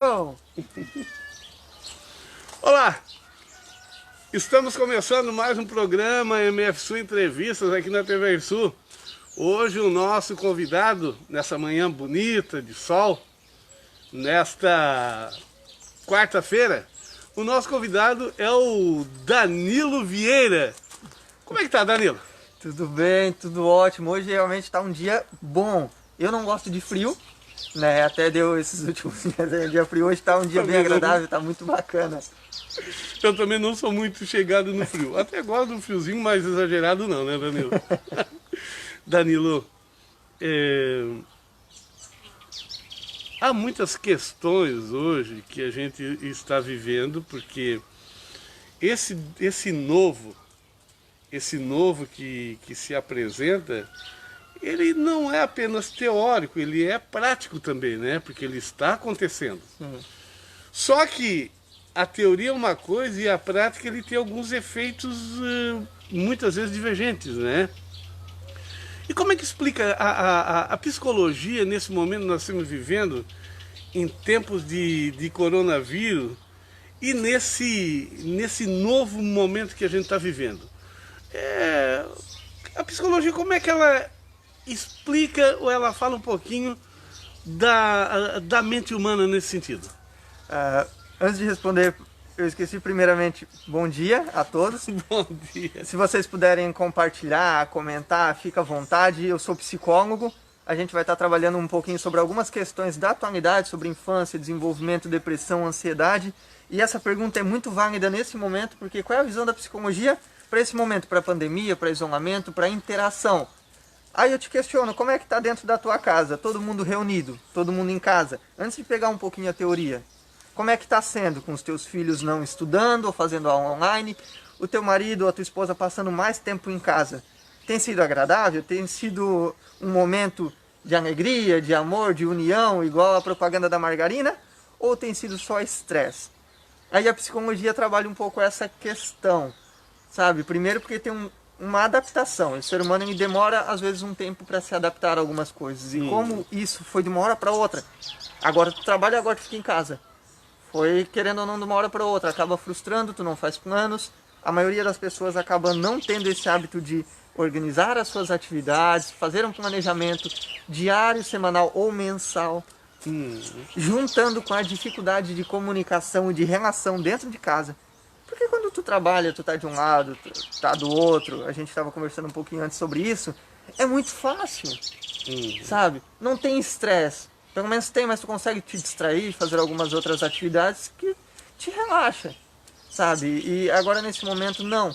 Oh, Olá, estamos começando mais um programa MF Sul Entrevistas aqui na TV Sul. Hoje o nosso convidado, nessa manhã bonita de sol, nesta quarta-feira, o nosso convidado é o Danilo Vieira. Como é que tá, Danilo? tudo bem, tudo ótimo. Hoje realmente está um dia bom. Eu não gosto de frio, né? Até deu esses últimos dias aí, um dia frio. Hoje está um dia bem agradável, está muito bacana. Eu também não sou muito chegado no frio. Até gosto do friozinho, mas exagerado não, né, Danilo? Danilo, há muitas questões hoje que a gente está vivendo, porque esse novo que se apresenta, ele não é apenas teórico, ele é prático também, né? Porque ele está acontecendo. Só que a teoria é uma coisa e a prática ele tem alguns efeitos muitas vezes divergentes, né? E como é que explica a psicologia nesse momento que nós estamos vivendo, em tempos de coronavírus, e nesse novo momento que a gente está vivendo? A psicologia, como é que ela explica ou ela fala um pouquinho da mente humana nesse sentido? Antes de responder, eu esqueci primeiramente, bom dia a todos. Bom dia. Se vocês puderem compartilhar, comentar, fica à vontade. Eu sou psicólogo. A gente vai estar trabalhando um pouquinho sobre algumas questões da atualidade, sobre infância, desenvolvimento, depressão, ansiedade. E essa pergunta é muito válida nesse momento, porque qual é a visão da psicologia para esse momento, para a pandemia, para isolamento, para interação? Aí eu te questiono, como é que está dentro da tua casa? Todo mundo reunido, todo mundo em casa. Antes de pegar um pouquinho a teoria, como é que está sendo com os teus filhos não estudando ou fazendo aula online? O teu marido ou a tua esposa passando mais tempo em casa? Tem sido agradável? Tem sido um momento de alegria, de amor, de união, igual a propaganda da margarina? Ou tem sido só estresse? Aí a psicologia trabalha um pouco essa questão, sabe? Primeiro porque tem uma adaptação. O ser humano ele demora às vezes um tempo para se adaptar a algumas coisas. E como isso foi de uma hora para outra, agora tu trabalha, agora tu fica em casa. Foi querendo ou não de uma hora para outra, acaba frustrando, tu não faz planos. A maioria das pessoas acaba não tendo esse hábito de organizar as suas atividades, fazer um planejamento diário, semanal ou mensal, juntando com a dificuldade de comunicação e de relação dentro de casa. Porque quando tu trabalha, tu tá de um lado, tu tá do outro, a gente estava conversando um pouquinho antes sobre isso, é muito fácil, sabe? Não tem estresse. Pelo menos tem, mas tu consegue te distrair, fazer algumas outras atividades que te relaxa, sabe? E agora nesse momento não.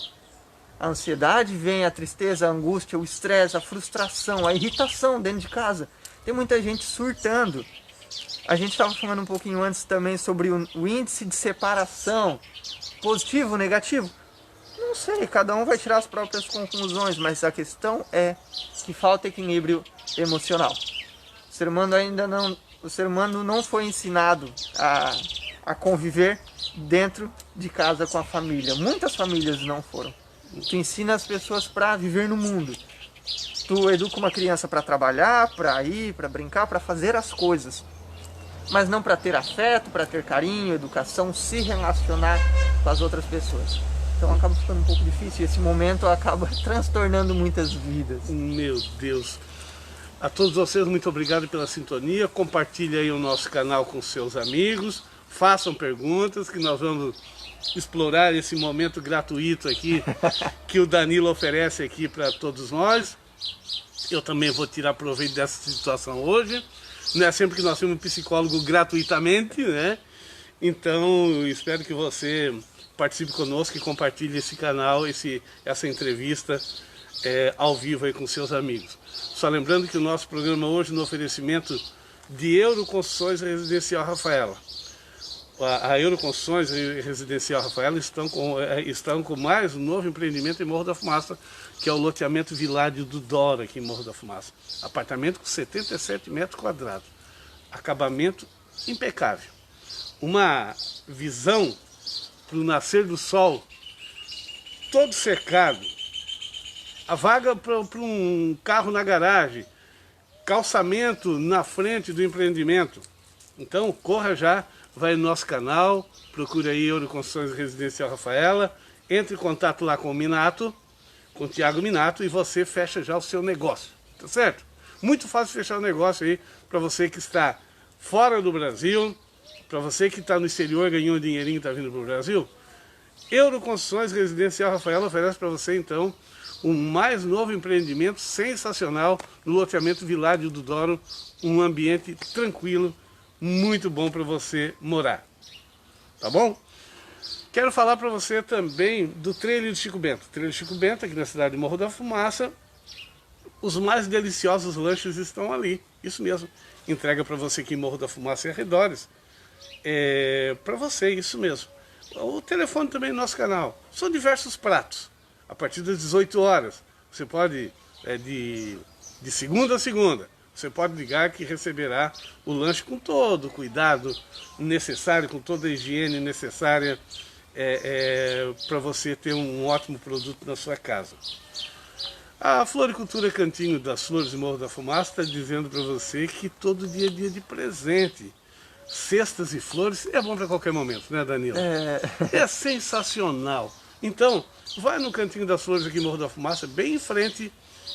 A ansiedade vem, a tristeza, a angústia, o estresse, a frustração, a irritação dentro de casa. Tem muita gente surtando. A gente estava falando um pouquinho antes também sobre o índice de separação, positivo ou negativo. Não sei, cada um vai tirar as próprias conclusões, mas a questão é que falta equilíbrio emocional. O ser humano não foi ensinado a conviver dentro de casa com a família. Muitas famílias não foram. Tu ensina as pessoas para viver no mundo. Tu educa uma criança para trabalhar, para ir, para brincar, para fazer as coisas. Mas não para ter afeto, para ter carinho, educação, se relacionar com as outras pessoas. Então acaba ficando um pouco difícil. Esse momento acaba transtornando muitas vidas. Meu Deus. A todos vocês, muito obrigado pela sintonia. Compartilhe aí o nosso canal com seus amigos. Façam perguntas que nós vamos explorar esse momento gratuito aqui que o Danilo oferece aqui para todos nós. Eu também vou tirar proveito dessa situação hoje. Não é sempre que nós temos um psicólogo gratuitamente, né? Então, espero que você participe conosco e compartilhe esse canal, essa entrevista ao vivo aí com seus amigos. Só lembrando que o nosso programa hoje no oferecimento de Euroconstruções Residencial Rafaela. A Euroconstruções Residencial Rafaela estão com mais um novo empreendimento em Morro da Fumaça, que é o loteamento Viládio do Dora, aqui em Morro da Fumaça. Apartamento com 77 metros quadrados. Acabamento impecável. Uma visão para o nascer do sol, todo cercado. A vaga para um carro na garagem, calçamento na frente do empreendimento. Então corra já vai no nosso canal, procura aí Euroconstruções Residencial Rafaela, entre em contato lá com o Minato, com o Thiago Minato, e você fecha já o seu negócio, tá certo? Muito fácil fechar o negócio aí para você que está fora do Brasil, para você que está no exterior, ganhou um dinheirinho e está vindo para o Brasil. Euroconstruções Residencial Rafaela oferece para você então um mais novo empreendimento sensacional no loteamento Vilário do Douro, um ambiente tranquilo, muito bom para você morar, tá bom? Quero falar para você também do Trailer do Chico Bento. Trailer do Chico Bento, aqui na cidade de Morro da Fumaça. Os mais deliciosos lanches estão ali, isso mesmo. Entrega para você aqui em Morro da Fumaça e arredores. Para você, isso mesmo. O telefone também no nosso canal. São diversos pratos. A partir das 18 horas. Você pode, de segunda a segunda, você pode ligar que receberá o lanche com todo o cuidado necessário, com toda a higiene necessária para você ter um ótimo produto na sua casa. A Floricultura Cantinho das Flores de Morro da Fumaça está dizendo para você que todo dia é dia de presente. Cestas e flores é bom para qualquer momento, né, Danilo? É sensacional. Então, vai no Cantinho das Flores aqui em Morro da Fumaça, bem em frente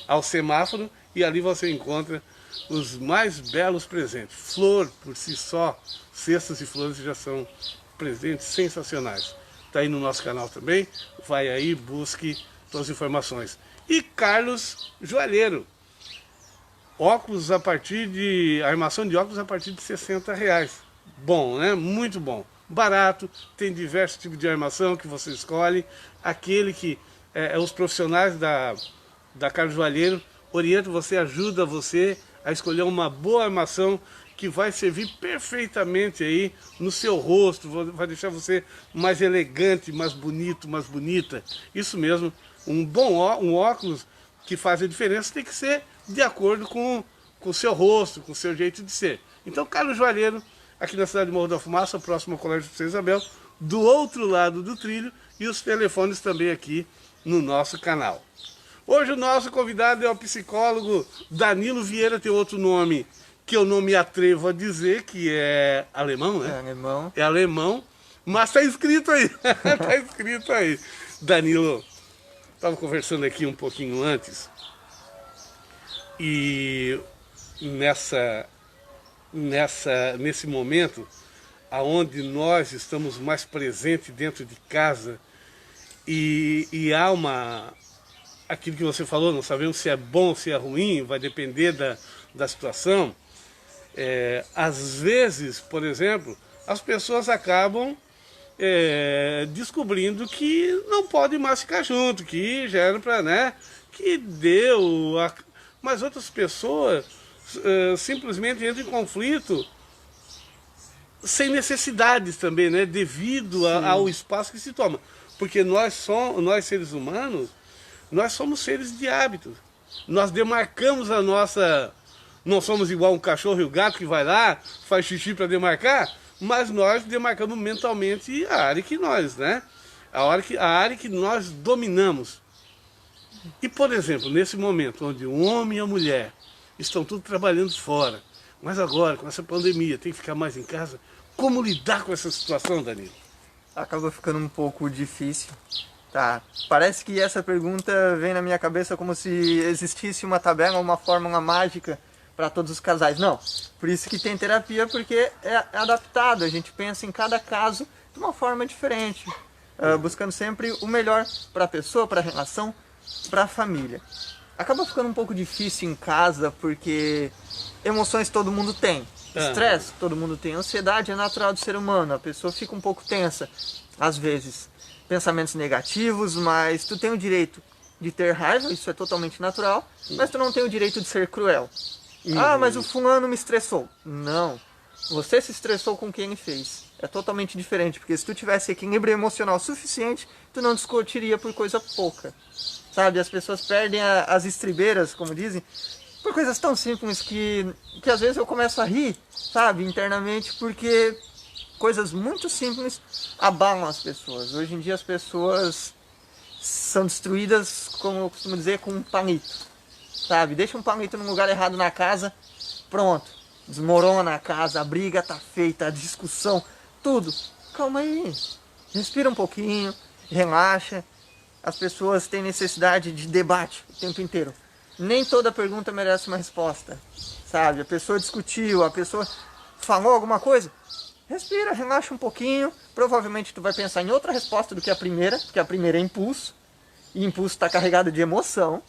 ao semáforo, e ali você encontra os mais belos presentes. Flor, por si só, cestas e flores já são presentes sensacionais. Está aí no nosso canal também, vai aí, busque todas as informações. E Carlos Joalheiro, óculos a partir de... armação de óculos a partir de R$60. Bom, né? Muito bom. Barato, tem diversos tipos de armação que você escolhe. Aquele que os profissionais da Carlos Joalheiro orientam você, ajuda você a escolher uma boa armação que vai servir perfeitamente aí no seu rosto, vai deixar você mais elegante, mais bonito, mais bonita. Isso mesmo, um óculos que faz a diferença tem que ser de acordo com o seu rosto, com o seu jeito de ser. Então, Carlos Joalheiro, aqui na cidade de Morro da Fumaça, próximo ao Colégio de São Isabel, do outro lado do trilho, e os telefones também aqui no nosso canal. Hoje o nosso convidado é o psicólogo Danilo Vieira, tem outro nome que eu não me atrevo a dizer, que é alemão, né? É alemão. É alemão, mas está escrito aí, está escrito aí. Danilo, estava conversando aqui um pouquinho antes, e nesse momento, aonde nós estamos mais presentes dentro de casa, e há aquilo que você falou, não sabemos se é bom ou se é ruim, vai depender da situação. Às vezes, por exemplo, as pessoas acabam descobrindo que não pode mais ficar junto, que já era para, né, que deu, mas outras pessoas simplesmente entram em conflito sem necessidades também, né, devido ao espaço que se toma, porque nós seres humanos, nós somos seres de hábitos, nós demarcamos a nossa... Não somos igual um cachorro e o gato que vai lá, faz xixi para demarcar, mas nós demarcamos mentalmente a área que nós, né? A área que nós dominamos. E, por exemplo, nesse momento onde o homem e a mulher estão todos trabalhando fora, mas agora, com essa pandemia, tem que ficar mais em casa, como lidar com essa situação, Danilo? Acaba ficando um pouco difícil. Tá, parece que essa pergunta vem na minha cabeça como se existisse uma tabela, uma fórmula mágica para todos os casais. Não, por isso que tem terapia, porque é adaptado, a gente pensa em cada caso de uma forma diferente, buscando sempre o melhor para a pessoa, para a relação, para a família. Acaba ficando um pouco difícil em casa, porque emoções todo mundo tem, estresse todo mundo tem, ansiedade é natural do ser humano, a pessoa fica um pouco tensa, às vezes, pensamentos negativos, mas tu tem o direito de ter raiva, isso é totalmente natural, mas tu não tem o direito de ser cruel. Ah, mas o fulano me estressou. Não, você se estressou com quem ele fez. É totalmente diferente, porque se tu tivesse equilíbrio emocional suficiente, tu não discutiria por coisa pouca. Sabe, as pessoas perdem as estribeiras, como dizem, por coisas tão simples que às vezes eu começo a rir, sabe, internamente, porque coisas muito simples abalam as pessoas. Hoje em dia as pessoas são destruídas, como eu costumo dizer, com um palito. Sabe, deixa um palito no lugar errado na casa, pronto, desmorona a casa, a briga tá feita, a discussão tudo. Calma aí, respira um pouquinho, relaxa. As pessoas têm necessidade de debate o tempo inteiro. Nem toda pergunta merece uma resposta, sabe? A pessoa discutiu, a pessoa falou alguma coisa. Respira, relaxa um pouquinho. Provavelmente tu vai pensar em outra resposta do que a primeira, porque a primeira é impulso. E impulso está carregado de emoção,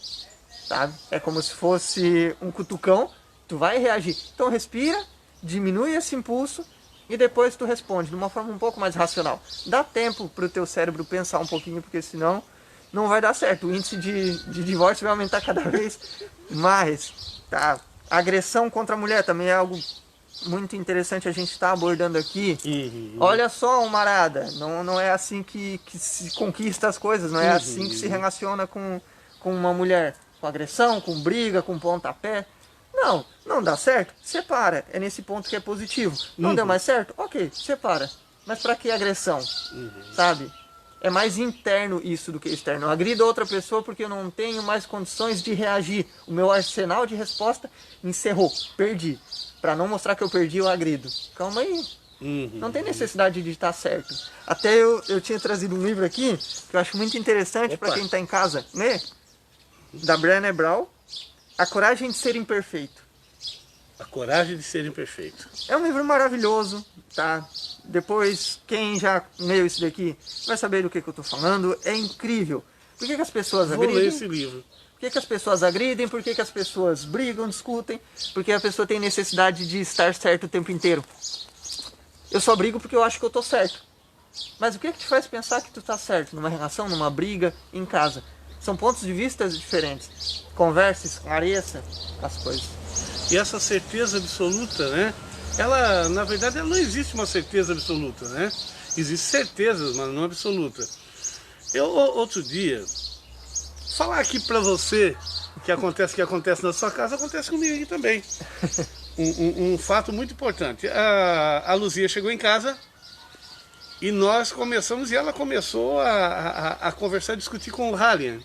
sabe? É como se fosse um cutucão. Tu vai reagir. Então respira, diminui esse impulso e depois tu responde de uma forma um pouco mais racional. Dá tempo para o teu cérebro pensar um pouquinho, porque senão não vai dar certo. O índice de divórcio vai aumentar cada vez mais. Tá? A agressão contra a mulher também é algo muito interessante a gente estar abordando aqui. Olha só, Marada, não é assim que se conquista as coisas, não é assim que se relaciona com uma mulher. Com agressão, com briga, com pontapé. Não dá certo? Separa. É nesse ponto que é positivo. Não deu mais certo? Ok, separa. Mas pra que agressão? Sabe? É mais interno isso do que externo. Eu agrido outra pessoa porque eu não tenho mais condições de reagir. O meu arsenal de resposta encerrou. Perdi. Pra não mostrar que eu perdi, eu agrido. Calma aí. Não tem necessidade de estar certo. Até eu tinha trazido um livro aqui que eu acho muito interessante para quem tá em casa ler. Da Brené Brown. A Coragem de Ser Imperfeito. A Coragem de Ser Imperfeito. É um livro maravilhoso, tá? Depois, quem já leu isso daqui vai saber do que eu tô falando. É incrível. Por que as pessoas agridem? Vou ler esse livro. Por que as pessoas agridem? Por que as pessoas brigam, discutem? Porque a pessoa tem necessidade de estar certo o tempo inteiro. Eu só brigo porque eu acho que eu tô certo. Mas o que te faz pensar que tu tá certo? Numa relação, numa briga, em casa? São pontos de vista diferentes. Converse, esclareça as coisas. E essa certeza absoluta, né? Ela, na verdade, ela não existe uma certeza absoluta, né? Existem certezas, mas não absoluta. Outro dia, falar aqui pra você que acontece na sua casa, acontece comigo aqui também. Um fato muito importante. A Luzia chegou em casa e nós começamos, e ela começou a conversar, a discutir com o Halian.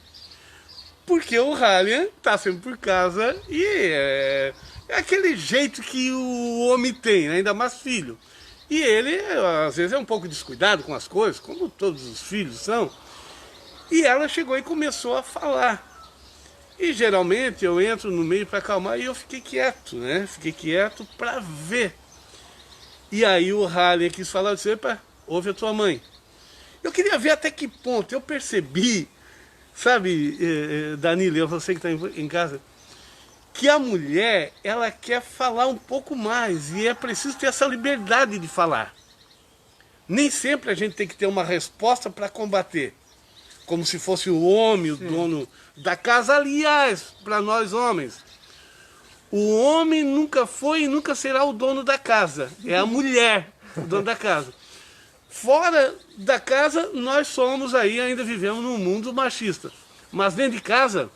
Porque o Halian tá sempre por casa e é aquele jeito que o homem tem, né? Ainda mais filho. E ele, às vezes, é um pouco descuidado com as coisas, como todos os filhos são. E ela chegou e começou a falar. E geralmente eu entro no meio para acalmar e eu fiquei quieto, né? Fiquei quieto para ver. E aí o Halian quis falar, eu disse, epa, ouve a tua mãe. Eu queria ver até que ponto eu percebi, sabe, Danilo, você que está em casa, que a mulher, ela quer falar um pouco mais e é preciso ter essa liberdade de falar. Nem sempre a gente tem que ter uma resposta para combater, como se fosse o homem, o dono da casa. Aliás, para nós homens, o homem nunca foi e nunca será o dono da casa, é a mulher o dono da casa. Fora da casa, nós somos aí, ainda vivemos num mundo machista. Mas dentro de casa,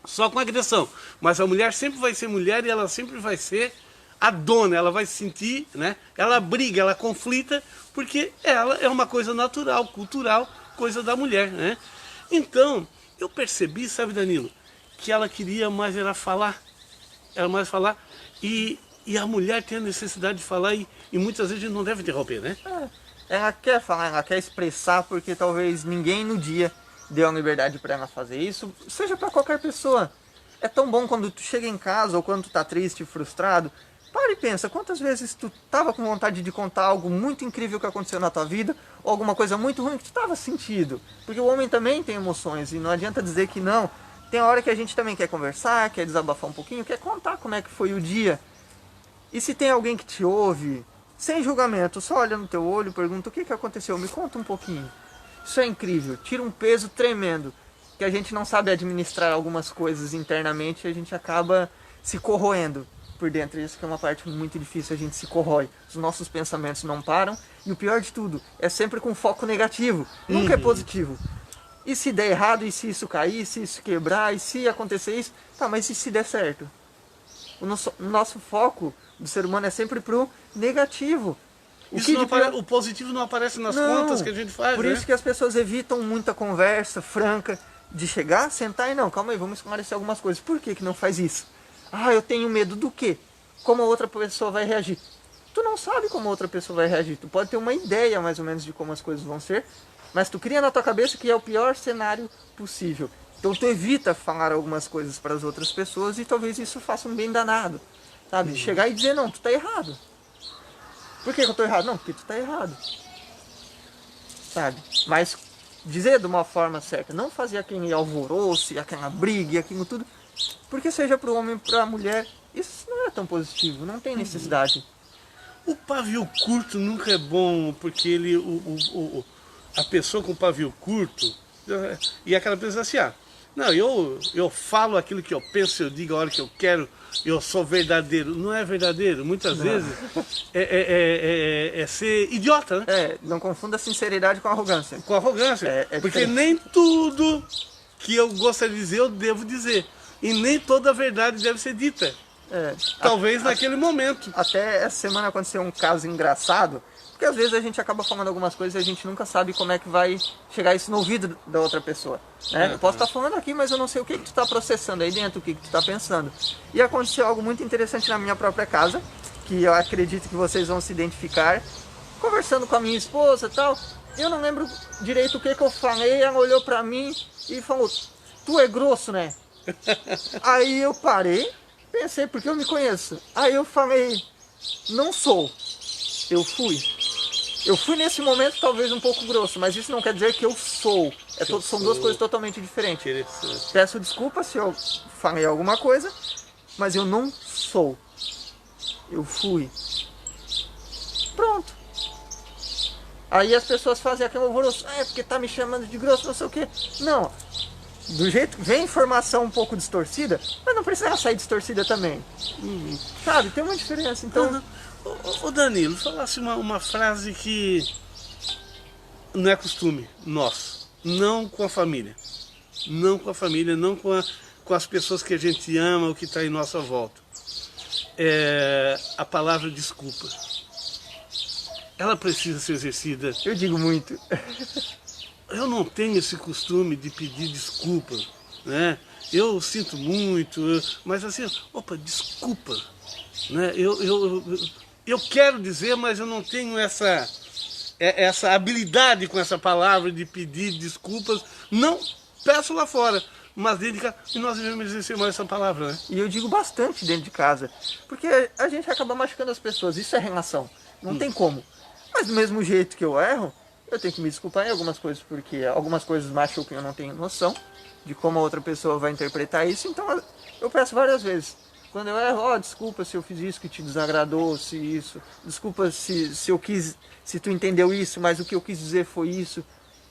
só com agressão. Mas a mulher sempre vai ser mulher e ela sempre vai ser a dona. Ela vai se sentir, né? Ela briga, ela conflita, porque ela é uma coisa natural, cultural, coisa da mulher, né? Então, eu percebi, sabe, Danilo, que ela queria mais era falar. Era mais falar. E a mulher tem a necessidade de falar e muitas vezes a gente não deve interromper, né? Ela quer falar, ela quer expressar, porque talvez ninguém no dia deu a liberdade para ela fazer isso, seja para qualquer pessoa. É tão bom quando tu chega em casa ou quando tu tá triste, frustrado, para e pensa, quantas vezes tu tava com vontade de contar algo muito incrível que aconteceu na tua vida, ou alguma coisa muito ruim que tu tava sentindo. Porque o homem também tem emoções, e não adianta dizer que não. Tem hora que a gente também quer conversar, quer desabafar um pouquinho, quer contar como é que foi o dia. E se tem alguém que te ouve, sem julgamento, só olha no teu olho, pergunta o que aconteceu, me conta um pouquinho. Isso é incrível, tira um peso tremendo, que a gente não sabe administrar algumas coisas internamente e a gente acaba se corroendo por dentro. Isso que é uma parte muito difícil, a gente se corrói. Os nossos pensamentos não param e o pior de tudo, é sempre com foco negativo, nunca é positivo. E se der errado, e se isso cair, se isso quebrar, e se acontecer isso, tá, mas e se der certo? O nosso foco do ser humano é sempre pro negativo. O positivo não aparece nas contas que a gente faz, por né? isso que as pessoas evitam muita conversa franca, de chegar, sentar e não, calma aí, vamos esclarecer algumas coisas. Por que não faz isso? Ah, eu tenho medo do quê? Como a outra pessoa vai reagir? tu não sabe como outra pessoa vai reagir. Tu pode ter uma ideia mais ou menos de como as coisas vão ser, mas tu cria na tua cabeça que é o pior cenário possível. Então tu evita falar algumas coisas para as outras pessoas e talvez isso faça um bem danado, sabe? Chegar e dizer, não, tu tá errado. Por que eu tô errado? Não, porque tu tá errado. Sabe? Mas dizer de uma forma certa, não fazer aquele alvoroço, aquela briga, aquilo tudo, porque seja para o homem ou para a mulher, isso não é tão positivo, não tem necessidade. O pavio curto nunca é bom, porque a pessoa com pavio curto, e aquela pessoa assim, não, eu falo aquilo que eu penso, eu digo a hora que eu quero, eu sou verdadeiro. Não é verdadeiro, muitas vezes é ser idiota, né? Não confunda sinceridade com arrogância. Com arrogância, porque diferente. nem tudo que eu gostaria de dizer, eu devo dizer. E nem toda a verdade deve ser dita. Talvez naquele momento. Até essa semana aconteceu um caso engraçado, porque às vezes a gente acaba falando algumas coisas e a gente nunca sabe como é que vai chegar isso no ouvido da outra pessoa, né? Eu posso estar falando aqui, mas eu não sei o que tu está processando aí dentro, o que tu está pensando. E aconteceu algo muito interessante na minha própria casa, que eu acredito que vocês vão se identificar. Conversando com a minha esposa e tal, eu não lembro direito o que eu falei, ela olhou pra mim e falou, tu é grosso, né? Aí eu parei, pensei, porque eu me conheço. Aí eu falei, não sou, eu fui. Eu fui nesse momento talvez um pouco grosso, mas isso não quer dizer que eu sou. São duas coisas totalmente diferentes. Peço desculpa se eu falei alguma coisa, mas eu não sou. Eu fui. Pronto. Aí as pessoas fazem aquele alvoroço, porque tá me chamando de grosso, não sei o quê. Não. Do jeito vem informação um pouco distorcida, mas não precisa sair distorcida também. Sabe, tem uma diferença. Então, Ô Danilo, falasse uma frase que não é costume nosso, não com a família, não com a família, não com as pessoas que a gente ama, o que está em nossa volta. A palavra desculpa. Ela precisa ser exercida. eu digo muito. Eu não tenho esse costume de pedir desculpa, né? Eu sinto muito, mas assim, desculpa, né? Eu quero dizer, mas eu não tenho essa habilidade com essa palavra de pedir desculpas. Não peço lá fora, mas dentro de casa, e nós devemos exercer mais essa palavra, né? E eu digo bastante dentro de casa, porque a gente acaba machucando as pessoas, isso é relação, não tem como. Mas do mesmo jeito que eu erro, eu tenho que me desculpar em algumas coisas, porque algumas coisas machucam e eu não tenho noção de como a outra pessoa vai interpretar isso, então eu peço várias vezes. Quando eu erro, desculpa se eu fiz isso que te desagradou, desculpa se tu entendeu isso, mas o que eu quis dizer foi isso.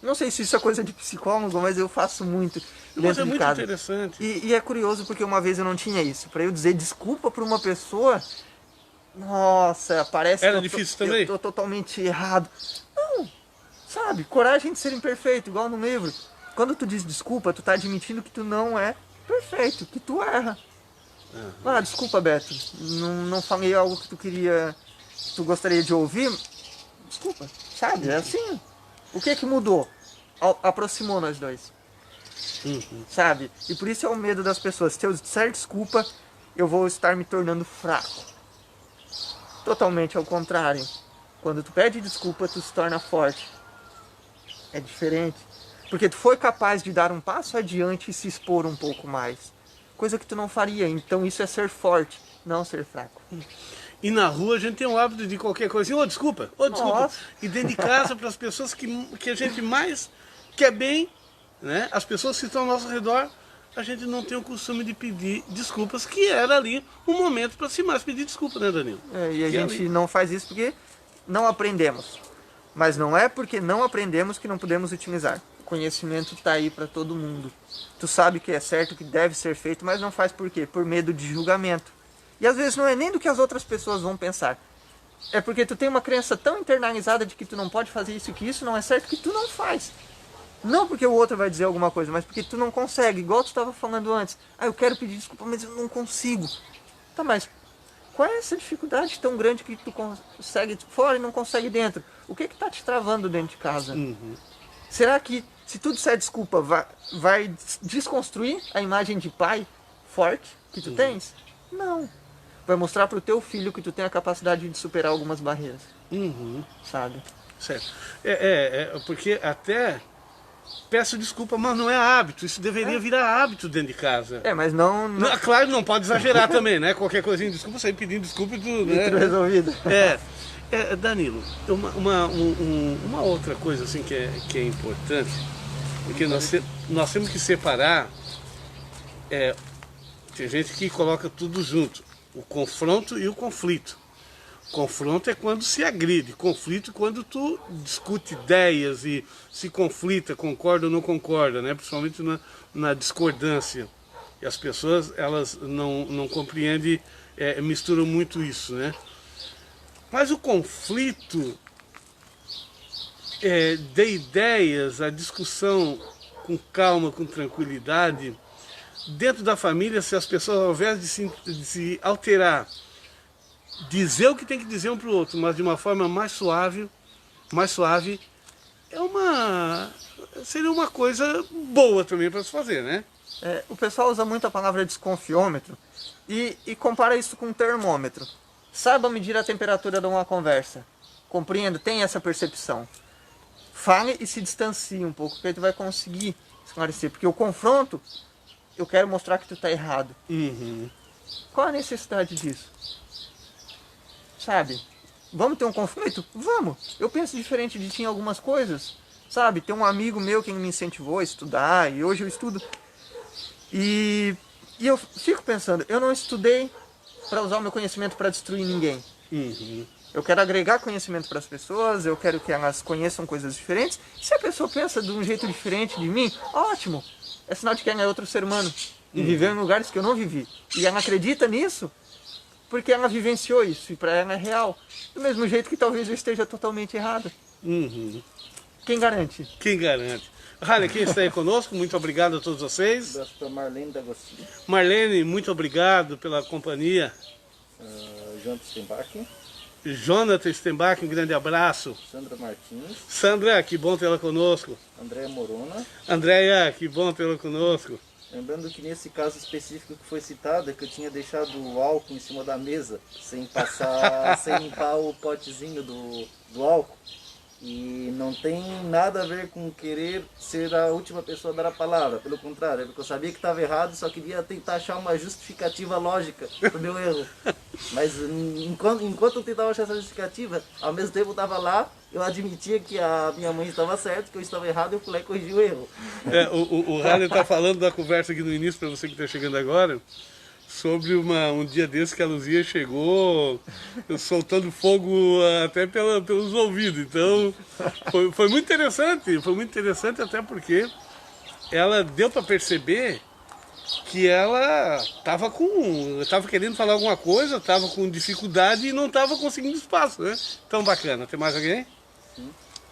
Não sei se isso é coisa de psicólogo, mas eu faço muito dentro de casa. Interessante. E é curioso porque uma vez eu não tinha isso. Para eu dizer desculpa para uma pessoa, nossa, parece Era difícil também? Eu tô totalmente errado. Não, sabe, coragem de ser imperfeito, igual no livro. Quando tu diz desculpa, tu tá admitindo que tu não é perfeito, que tu erra. Desculpa, Beto, não falei algo que tu gostaria de ouvir. Desculpa, sabe, é assim. O que mudou? Aproximou nós dois. Sabe? E por isso é o medo das pessoas. Se eu disser desculpa, eu vou estar me tornando fraco. Totalmente ao contrário. Quando tu pede desculpa, tu se torna forte. É diferente. Porque tu foi capaz de dar um passo adiante e se expor um pouco mais. Coisa que tu não faria. Então isso é ser forte, não ser fraco. E na rua a gente tem o hábito de qualquer coisa assim, desculpa. Nossa. E dentro de casa, para as pessoas que a gente mais quer bem, né? As pessoas que estão ao nosso redor, a gente não tem o costume de pedir desculpas, que era ali um momento para se mais pedir desculpa, né, Danilo? E a gente não faz isso porque não aprendemos. Mas não é porque não aprendemos que não podemos utilizar. O conhecimento está aí para todo mundo. Tu sabe que é certo, que deve ser feito, mas não faz por quê? Por medo de julgamento. E às vezes não é nem do que as outras pessoas vão pensar. É porque tu tem uma crença tão internalizada de que tu não pode fazer isso, que isso não é certo, que tu não faz. Não porque o outro vai dizer alguma coisa, mas porque tu não consegue. Igual tu estava falando antes. Eu quero pedir desculpa, mas eu não consigo. Tá, mas qual é essa dificuldade tão grande que tu consegue fora e não consegue dentro? O que tá te travando dentro de casa? Será que se tu disser desculpa, vai desconstruir a imagem de pai forte que tu tens? Não. vai mostrar pro teu filho que tu tem a capacidade de superar algumas barreiras, sabe? Certo. Porque até peço desculpa, mas não é hábito. Isso deveria virar hábito dentro de casa. Mas não... Claro, não pode exagerar também, né? Qualquer coisinha de desculpa, sair pedindo desculpa e tudo, né? Tudo resolvido. Danilo, uma outra coisa assim que é importante, porque nós temos que separar, tem gente que coloca tudo junto, o confronto e o conflito. Confronto é quando se agride, conflito é quando tu discute ideias e se conflita, concorda ou não concorda, né? Principalmente na discordância. E as pessoas, elas não compreendem, misturam muito isso, né? Mas o conflito de ideias, a discussão com calma, com tranquilidade, dentro da família, se as pessoas, ao invés de se alterar, dizer o que tem que dizer um para o outro, mas de uma forma mais suave, seria uma coisa boa também para se fazer, né? O pessoal usa muito a palavra desconfiômetro e compara isso com um termômetro. Saiba medir a temperatura de uma conversa. Compreendo, tem essa percepção. Fale e se distancie um pouco, porque aí tu vai conseguir esclarecer. Porque o confronto, eu quero mostrar que tu está errado. Qual a necessidade disso? Sabe? Vamos ter um conflito? Vamos! Eu penso diferente de ti em algumas coisas. Sabe? Tem um amigo meu que me incentivou a estudar, e hoje eu estudo. E eu fico pensando, eu não estudei para usar o meu conhecimento para destruir ninguém. Eu quero agregar conhecimento para as pessoas, eu quero que elas conheçam coisas diferentes. Se a pessoa pensa de um jeito diferente de mim, ótimo! É sinal de que ela é outro ser humano e viveu em lugares que eu não vivi. E ela acredita nisso porque ela vivenciou isso e para ela é real. Do mesmo jeito que talvez eu esteja totalmente errado. Quem garante? Quem garante? Rale, quem está aí conosco, muito obrigado a todos vocês. Um abraço para Marlene D'Agostino. Marlene, muito obrigado pela companhia. Jonathan Stenbach. Jonathan Stenbach, um grande abraço. Sandra Martins. Sandra, que bom tê-la conosco. Andréa Morona. Andréia, que bom tê-la conosco. Lembrando que nesse caso específico que foi citado, é que eu tinha deixado o álcool em cima da mesa, sem passar, sem limpar o potezinho do álcool. E não tem nada a ver com querer ser a última pessoa a dar a palavra, pelo contrário, é porque eu sabia que estava errado e só queria tentar achar uma justificativa lógica pro meu erro. Mas enquanto eu tentava achar essa justificativa, ao mesmo tempo eu estava lá, eu admitia que a minha mãe estava certa, que eu estava errado e eu fui lá e corrigi o erro. O Rale está falando da conversa aqui no início, para você que está chegando agora, sobre um dia desse que a Luzia chegou soltando fogo até pelos ouvidos. Então foi muito interessante até porque ela deu para perceber que ela estava querendo falar alguma coisa, estava com dificuldade e não estava conseguindo espaço, né? Então bacana. Tem mais alguém? Sim.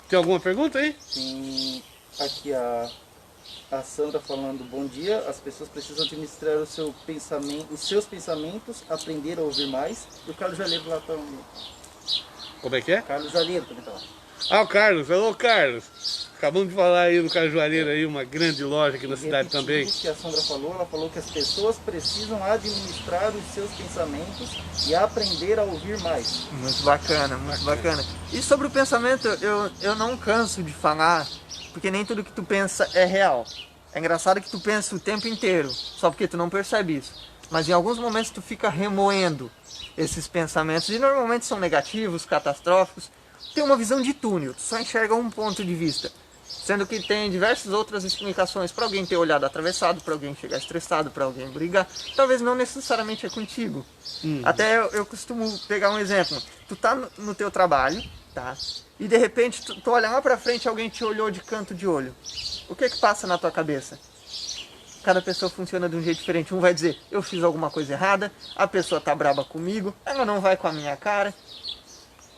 Tem alguma pergunta aí? Tem aqui a Sandra falando, bom dia, as pessoas precisam administrar os seus pensamentos, aprender a ouvir mais. E o Carlos Jalheiro lá também. Como é que é? Carlos Jalheiro também tá lá. Ah, o Carlos. Alô, Carlos. Acabamos de falar aí no Cajuareiro, aí, uma grande loja aqui na cidade também. O que a Sandra falou, ela falou que as pessoas precisam administrar os seus pensamentos e aprender a ouvir mais. Muito bacana, muito bacana. E sobre o pensamento, eu não canso de falar, porque nem tudo que tu pensa é real. É engraçado que tu pensa o tempo inteiro, só porque tu não percebe isso. Mas em alguns momentos tu fica remoendo esses pensamentos, e normalmente são negativos, catastróficos. Tem uma visão de túnel, tu só enxerga um ponto de vista. Sendo que tem diversas outras explicações para alguém ter olhado atravessado, para alguém chegar estressado, para alguém brigar. Talvez não necessariamente é contigo. Até eu costumo pegar um exemplo. Tu tá no teu trabalho, tá? E de repente tu olha lá pra frente e alguém te olhou de canto de olho. O que passa na tua cabeça? Cada pessoa funciona de um jeito diferente. Um vai dizer, eu fiz alguma coisa errada, a pessoa tá braba comigo, ela não vai com a minha cara.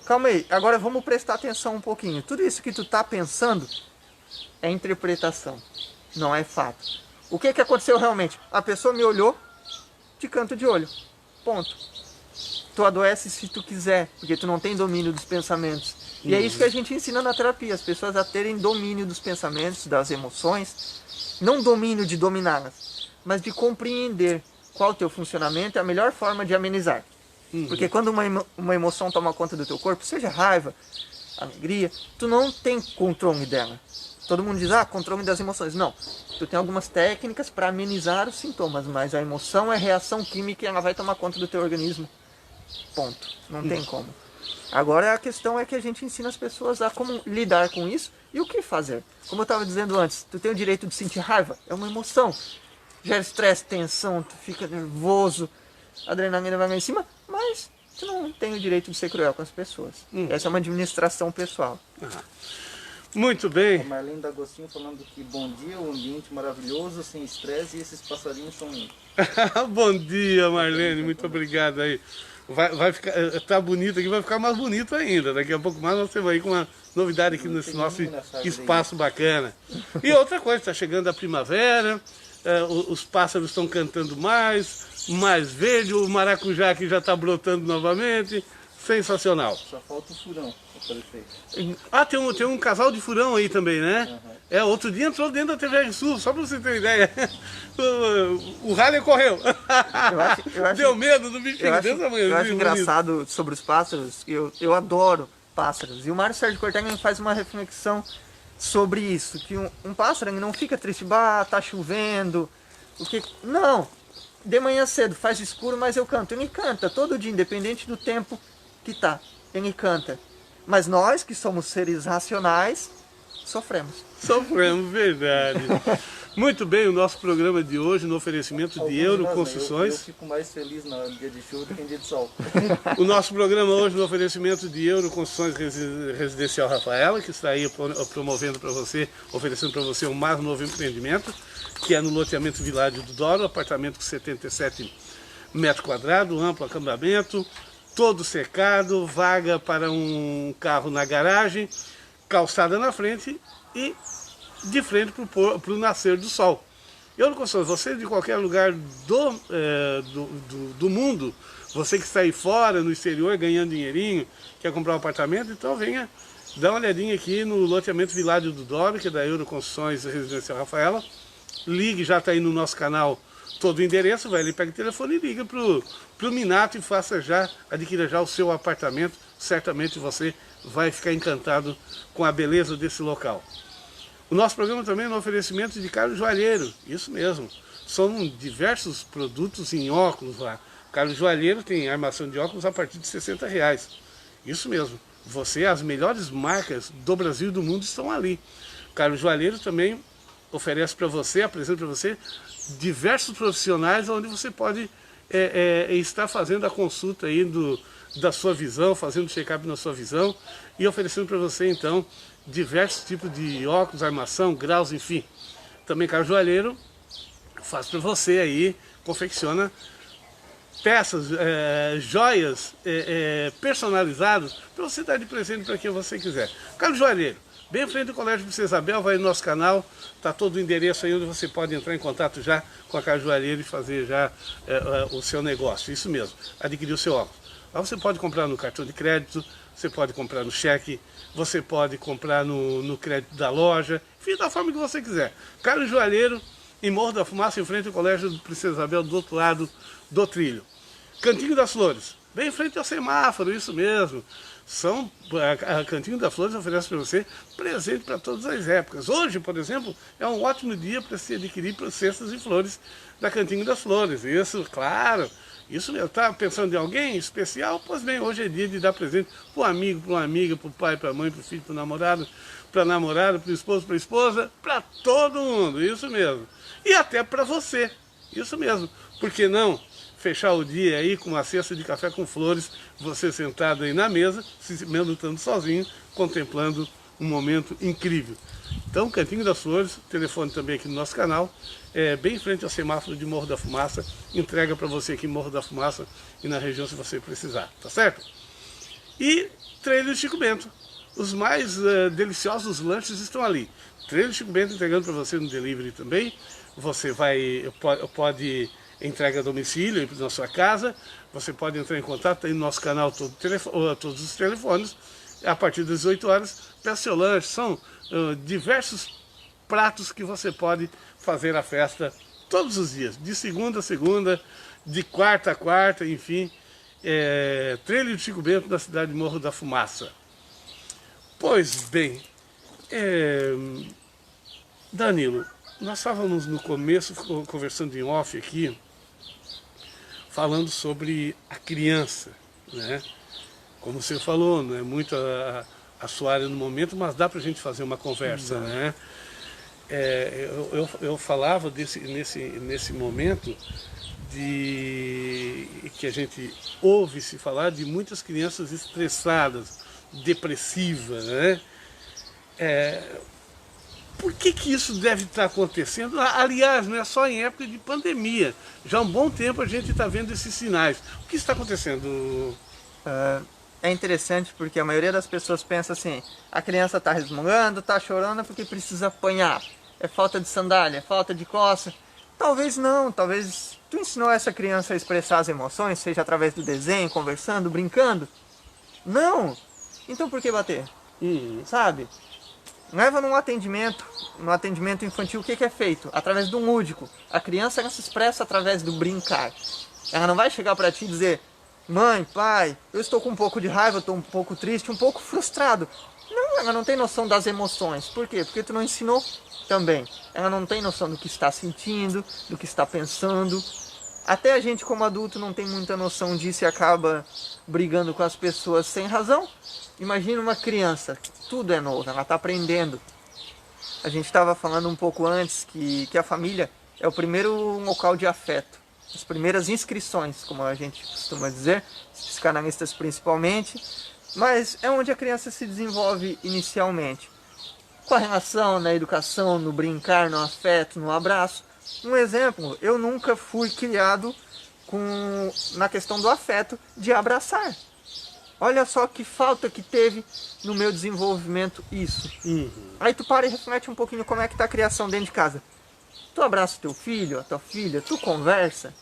Calma aí, agora vamos prestar atenção um pouquinho. Tudo isso que tu tá pensando é interpretação, não é fato. O que aconteceu realmente? A pessoa me olhou de canto de olho. Ponto. Tu adoece se tu quiser, porque tu não tem domínio dos pensamentos. E é isso que a gente ensina na terapia, as pessoas a terem domínio dos pensamentos, das emoções. Não domínio de dominá-las, mas de compreender qual o teu funcionamento e a melhor forma de amenizar. Porque quando uma emoção toma conta do teu corpo, seja raiva, alegria, tu não tem controle dela. Todo mundo diz, controle das emoções. Não, tu tem algumas técnicas para amenizar os sintomas, mas a emoção é reação química e ela vai tomar conta do teu organismo. Ponto. Não tem como. Agora a questão é que a gente ensina as pessoas a como lidar com isso e o que fazer. Como eu estava dizendo antes, tu tem o direito de sentir raiva, é uma emoção. Gera estresse, tensão, tu fica nervoso, a adrenalina vai lá em cima, mas tu não tem o direito de ser cruel com as pessoas. Essa é uma administração pessoal. Muito bem. A Marlene D'Agostinho falando que bom dia, o ambiente maravilhoso, sem estresse, e esses passarinhos são... Bom dia, Marlene, muito obrigado aí. Vai ficar, tá bonito aqui, vai ficar mais bonito ainda. Daqui a pouco mais nós temos aí com uma novidade aqui nesse nosso espaço bacana. E outra coisa, está chegando a primavera, os pássaros estão cantando mais verde, o maracujá aqui já está brotando novamente. Sensacional. Só falta o furão aparecer. Tem um casal de furão aí também, né? Outro dia entrou dentro da TVR Sul, só para você ter ideia. O Raleigh correu. Deu medo do bichinho dessa manhã. Eu acho engraçado sobre os pássaros, eu adoro pássaros. E o Mário Sérgio Cortella faz uma reflexão sobre isso, que um pássaro não fica triste, tá chovendo, não, de manhã cedo, faz escuro, mas eu canto. Ele canta todo dia, independente do tempo que tá, ele canta. Mas nós, que somos seres racionais, sofremos. Sofremos, verdade. Muito bem, o nosso programa de hoje, no oferecimento de Euro Construções. Eu fico mais feliz no dia de chuva do que em dia de sol. O nosso programa hoje, no oferecimento de Euro Construções Residencial Rafaela, que está aí promovendo para você, oferecendo para você um mais novo empreendimento, que é no loteamento Világio do Douro, apartamento com 77 metros quadrados, amplo acabamento, todo cercado, vaga para um carro na garagem, calçada na frente e de frente para o nascer do sol. Eu não consigo, você de qualquer lugar do mundo, você que está aí fora, no exterior, ganhando dinheirinho, quer comprar um apartamento, então venha dar uma olhadinha aqui no loteamento Világio do Douro, que é da Euro Construções Residencial Rafaela. Ligue, já está aí no nosso canal todo o endereço, vai ali, pega o telefone e liga para o Minato e adquira já o seu apartamento. Certamente você vai ficar encantado com a beleza desse local. O nosso programa também é no oferecimento de Carlos Joalheiro, isso mesmo. São diversos produtos em óculos lá. Carlos Joalheiro tem armação de óculos a partir de R$60. Isso mesmo. As melhores marcas do Brasil e do mundo estão ali. Carlos Joalheiro também oferece para você, apresenta para você diversos profissionais onde você pode estar fazendo a consulta aí da sua visão, fazendo check-up na sua visão e oferecendo para você então diversos tipos de óculos, armação, graus, enfim. Também Carlos Joalheiro faz para você aí, confecciona peças, joias personalizadas para você dar de presente para quem você quiser. Carlos Joalheiro, bem à frente do Colégio Princesa Isabel, vai no nosso canal, está todo o endereço aí onde você pode entrar em contato já com a Carlos Joalheiro e fazer já o seu negócio, isso mesmo, adquirir o seu óculos. Lá você pode comprar no cartão de crédito, você pode comprar no cheque, você pode comprar no crédito da loja, enfim, da forma que você quiser. Carlos Joalheiro, em Morro da Fumaça, em frente ao Colégio Princesa Isabel, do outro lado do trilho. Cantinho das Flores, bem em frente ao semáforo, isso mesmo. A Cantinho das Flores oferece para você presente para todas as épocas. Hoje, por exemplo, é um ótimo dia para se adquirir cestas e flores da Cantinho das Flores. Isso, claro, isso mesmo. Está pensando em alguém especial? Pois bem, hoje é dia de dar presente para um amigo, para uma amiga, para o pai, para a mãe, para o filho, para o namorado, para a namorada, para o esposo, para a esposa, para todo mundo, isso mesmo. E até para você, isso mesmo. Por que não fechar o dia aí com uma cesta de café com flores, você sentado aí na mesa, mesmo estando sozinho, contemplando um momento incrível. Então, Cantinho das Flores, telefone também aqui no nosso canal, bem em frente ao semáforo de Morro da Fumaça, entrega para você aqui em Morro da Fumaça e na região se você precisar, tá certo? E Trailer Chico Bento, os mais deliciosos lanches estão ali. Trailer Chico Bento entregando para você no delivery também, você pode entrega a domicílio na sua casa, você pode entrar em contato aí no nosso canal, todos os telefones, a partir das 18 horas, peça seu lanche, são diversos pratos que você pode fazer a festa todos os dias, de segunda a segunda, de quarta a quarta, enfim, Trelho de Chico Bento, da cidade de Morro da Fumaça. Pois bem, Danilo, nós estávamos no começo conversando em off aqui, falando sobre a criança, né? Como você falou, não é muito a sua área no momento, mas dá para a gente fazer uma conversa, né? Eu falava nesse momento que a gente ouve se falar de muitas crianças estressadas, depressivas, né? Por que isso deve estar acontecendo? Aliás, não é só em época de pandemia. Já há um bom tempo a gente está vendo esses sinais. O que está acontecendo? É interessante porque a maioria das pessoas pensa assim, a criança está resmungando, está chorando porque precisa apanhar. É falta de sandália, é falta de coça. Talvez não, talvez tu ensinou essa criança a expressar as emoções, seja através do desenho, conversando, brincando. Não! Então por que bater? Sabe? Leva no atendimento infantil, o que é feito? Através do lúdico. A criança ela se expressa através do brincar. Ela não vai chegar para ti e dizer, mãe, pai, eu estou com um pouco de raiva, estou um pouco triste, um pouco frustrado. Não, ela não tem noção das emoções. Por quê? Porque tu não ensinou também. Ela não tem noção do que está sentindo, do que está pensando. Até a gente como adulto não tem muita noção disso e acaba brigando com as pessoas sem razão. Imagina uma criança, tudo é novo, ela está aprendendo. A gente estava falando um pouco antes que a família é o primeiro local de afeto. As primeiras inscrições, como a gente costuma dizer, os psicanalistas principalmente, mas é onde a criança se desenvolve inicialmente. Com a relação, na educação, no brincar, no afeto, no abraço. Um exemplo, eu nunca fui criado na questão do afeto de abraçar. Olha só que falta que teve no meu desenvolvimento isso. Aí tu para e reflete um pouquinho como é que tá a criação dentro de casa. Tu abraça o teu filho, a tua filha, tu conversa,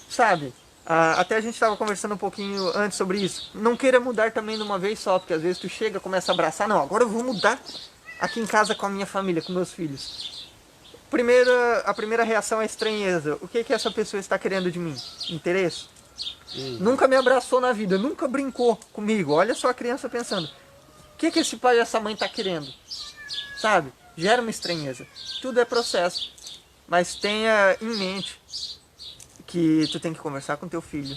sabe? Até a gente estava conversando um pouquinho antes sobre isso. Não queira mudar também de uma vez só, porque às vezes tu chega, começa a abraçar. Não, agora eu vou mudar aqui em casa com a minha família, com meus filhos. A primeira reação é estranheza. O que essa pessoa está querendo de mim? Interesse? Nunca me abraçou na vida, nunca brincou comigo. Olha só a criança pensando. O que esse pai e essa mãe está querendo? Sabe? Gera uma estranheza. Tudo é processo. Mas tenha em mente que tu tem que conversar com teu filho.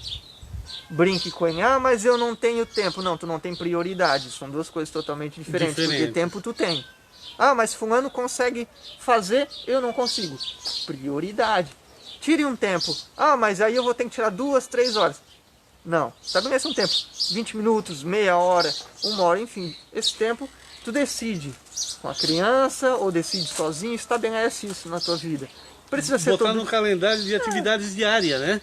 Brinque com ele. Ah, mas eu não tenho tempo. Não, tu não tem prioridade. São duas coisas totalmente diferentes. Porque tempo tu tem. Ah, mas fulano consegue fazer, eu não consigo. Prioridade. Tire um tempo. Ah, mas aí eu vou ter que tirar 2, 3 horas. Não. Estabelece um tempo. 20 minutos, meia hora, 1 hora, enfim. Esse tempo tu decide com a criança ou decide sozinho, estabelece isso na tua vida. Precisa ser botar no calendário de atividades diárias, né?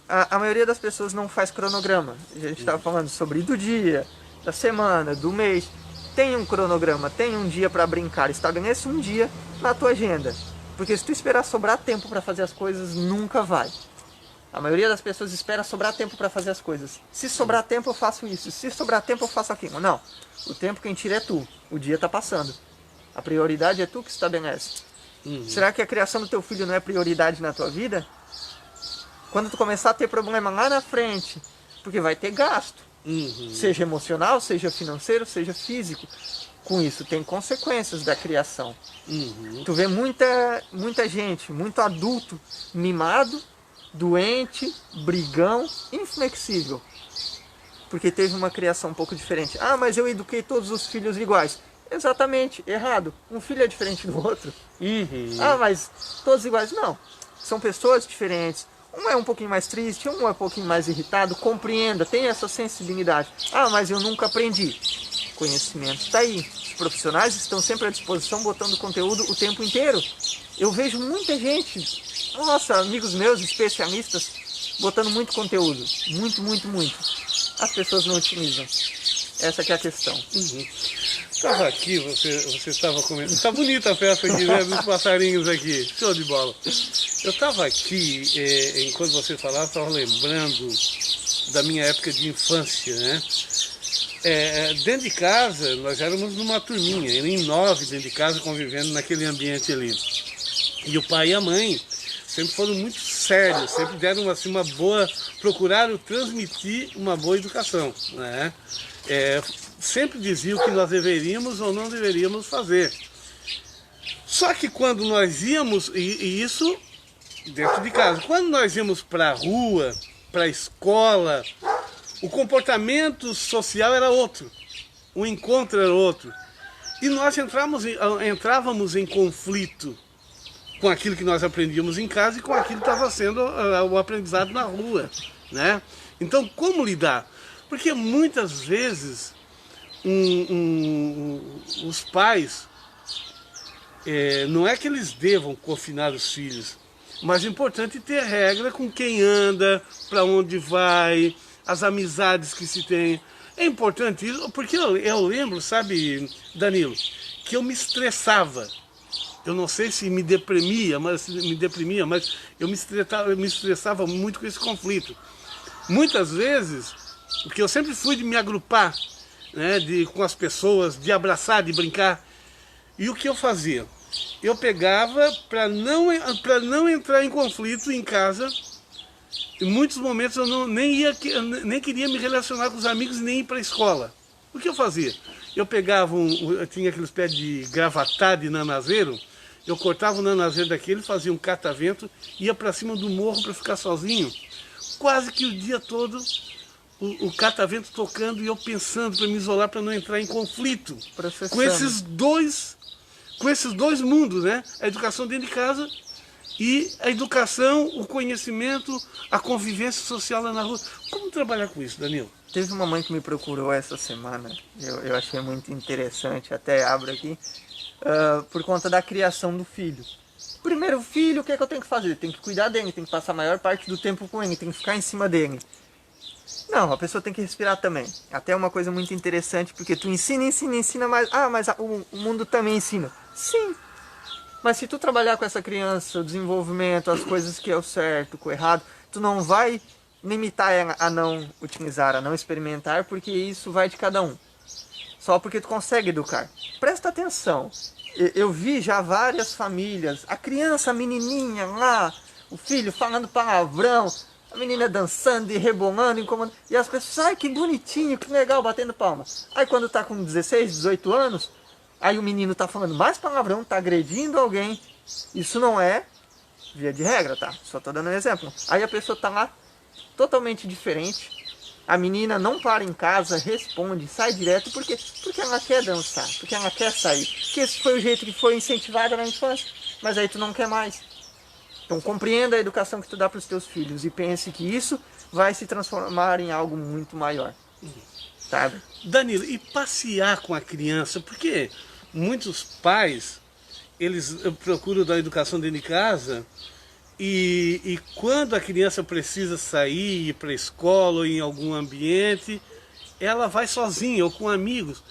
A maioria das pessoas não faz cronograma. A gente estava falando sobre do dia, da semana, do mês. Tem um cronograma, tem um dia para brincar. Estabelece um dia na tua agenda. Porque se tu esperar sobrar tempo para fazer as coisas, nunca vai. A maioria das pessoas espera sobrar tempo para fazer as coisas. Se sobrar tempo, eu faço isso. Se sobrar tempo, eu faço aquilo. Não. O tempo quem tira é tu. O dia está passando. A prioridade é tu que estabelece. Será que a criação do teu filho não é prioridade na tua vida? Quando tu começar a ter problema lá na frente, porque vai ter gasto. Seja emocional, seja financeiro, seja físico. Com isso tem consequências da criação. Tu vê muita gente, muito adulto mimado, doente, brigão, inflexível. Porque teve uma criação um pouco diferente. Ah, mas eu eduquei todos os filhos iguais. Exatamente, errado. Um filho é diferente do outro. Ah, mas todos iguais. Não, são pessoas diferentes. Um é um pouquinho mais triste, um é um pouquinho mais irritado. Compreenda, tenha essa sensibilidade. Ah, mas eu nunca aprendi. Conhecimento está aí. Os profissionais estão sempre à disposição, botando conteúdo o tempo inteiro. Eu vejo muita gente, nossa, amigos meus, especialistas, botando muito conteúdo. Muito, muito, muito. As pessoas não utilizam. Essa que é a questão. Estava aqui, você estava comentando. Está bonita a festa aqui, né? Dos passarinhos aqui. Show de bola. Eu estava aqui, enquanto você falava, estava lembrando da minha época de infância, né? Dentro de casa, nós éramos numa turminha, em 9 dentro de casa, convivendo naquele ambiente ali. E o pai e a mãe sempre foram muito sérios, sempre deram assim, uma boa, procuraram transmitir uma boa educação, né? Sempre diziam o que nós deveríamos ou não deveríamos fazer. Só que quando nós íamos, e isso dentro de casa, quando nós íamos para a rua, para a escola, o comportamento social era outro, o encontro era outro. E nós entrávamos em conflito com aquilo que nós aprendíamos em casa e com aquilo que estava sendo o aprendizado na rua, né? Então, como lidar? Porque muitas vezes os pais, não é que eles devam confinar os filhos, mas é importante ter regra com quem anda, para onde vai, as amizades que se tem. É importante isso, porque eu lembro, sabe, Danilo, que eu me estressava. Eu não sei se me deprimia, mas eu me estressava muito com esse conflito. Muitas vezes, porque eu sempre fui de me agrupar, né, com as pessoas, de abraçar, de brincar. E o que eu fazia? Eu pegava para não entrar em conflito em casa. Em muitos momentos eu nem queria me relacionar com os amigos e nem ir para a escola. O que eu fazia? Eu pegava eu tinha aqueles pés de gravatá de nanazeiro, eu cortava o nanazeiro daquele, fazia um catavento, ia para cima do morro para ficar sozinho. Quase que o dia todo o catavento tocando e eu pensando para me isolar, para não entrar em conflito com esses dois mundos, né? A educação dentro de casa e a educação, o conhecimento, a convivência social lá na rua. Como trabalhar com isso, Danilo? Teve uma mãe que me procurou essa semana, eu achei muito interessante, até abro aqui, por conta da criação do filho. Primeiro filho, o que é que eu tenho que fazer? Tem que cuidar dele, tem que passar a maior parte do tempo com ele, tem que ficar em cima dele. Não, a pessoa tem que respirar também. Até uma coisa muito interessante, porque tu ensina, mas o mundo também ensina. Sim, mas se tu trabalhar com essa criança, o desenvolvimento, as coisas que é o certo, com o errado, tu não vai limitar ela a não utilizar, a não experimentar, porque isso vai de cada um. Só porque tu consegue educar. Presta atenção. Eu vi já várias famílias, a criança, a menininha lá, o filho falando palavrão, a menina dançando e rebolando, incomodando, e as pessoas, ai que bonitinho, que legal, batendo palmas. Aí quando tá com 16, 18 anos, aí o menino tá falando mais palavrão, tá agredindo alguém. Isso não é via de regra, tá? Só tô dando um exemplo. Aí a pessoa tá lá, totalmente diferente. A menina não para em casa, responde, sai direto, porque ela quer dançar, porque ela quer sair. Porque esse foi o jeito que foi incentivado na infância. Mas aí tu não quer mais. Então compreenda a educação que tu dá para os teus filhos e pense que isso vai se transformar em algo muito maior. Sabe? Danilo, e passear com a criança, porque muitos pais, eles procuram dar educação dentro de casa e quando a criança precisa sair, ir para a escola ou em algum ambiente, ela vai sozinha ou com amigos.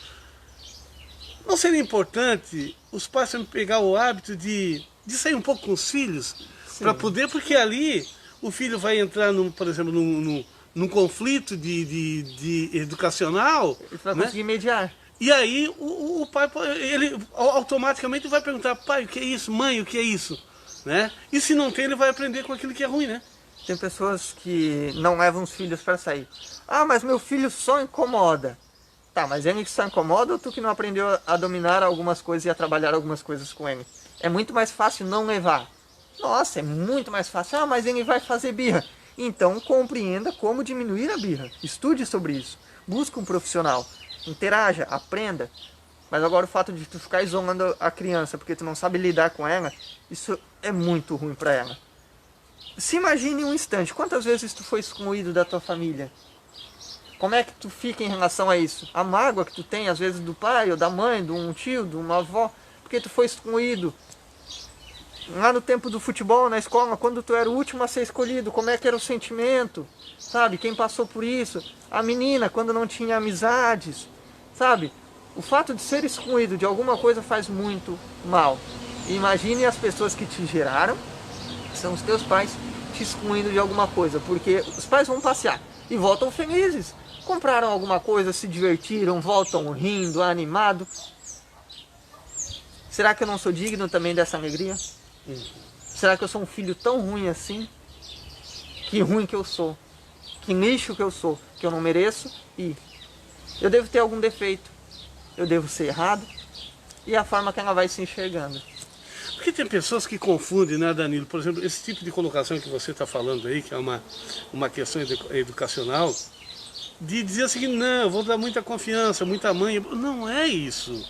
Não seria importante os pais sempre pegar o hábito de sair um pouco com os filhos? Para poder, porque ali o filho vai entrar, por exemplo, num conflito de educacional. Ele vai conseguir mediar. E aí o pai, ele automaticamente vai perguntar, pai, o que é isso? Mãe, o que é isso? Né? E se não tem, ele vai aprender com aquilo que é ruim, né? Tem pessoas que não levam os filhos para sair. Ah, mas meu filho só incomoda. Tá, mas ele que só incomoda ou tu que não aprendeu a dominar algumas coisas e a trabalhar algumas coisas com ele? É muito mais fácil não levar. Nossa, é muito mais fácil. Ah, mas ele vai fazer birra. Então compreenda como diminuir a birra. Estude sobre isso. Busque um profissional. Interaja, aprenda. Mas agora o fato de tu ficar isolando a criança porque tu não sabe lidar com ela, isso é muito ruim para ela. Se imagine um instante, quantas vezes tu foi excluído da tua família? Como é que tu fica em relação a isso? A mágoa que tu tem, às vezes, do pai ou da mãe, de um tio, de uma avó, porque tu foi excluído. Lá no tempo do futebol, na escola, quando tu era o último a ser escolhido, como é que era o sentimento? Sabe, quem passou por isso? A menina, quando não tinha amizades, sabe? O fato de ser excluído de alguma coisa faz muito mal. E imagine as pessoas que te geraram, que são os teus pais, te excluindo de alguma coisa, porque os pais vão passear e voltam felizes. Compraram alguma coisa, se divertiram, voltam rindo, animado. Será que eu não sou digno também dessa alegria? Será que eu sou um filho tão ruim assim? Que ruim que eu sou. Que lixo que eu sou. Que eu não mereço. E eu devo ter algum defeito. Eu devo ser errado. E a forma que ela vai se enxergando. Porque tem pessoas que confundem, né, Danilo? Por exemplo, esse tipo de colocação que você está falando aí, que é uma questão educacional, de dizer o seguinte, não, eu vou dar muita confiança, muita manha. Não é isso.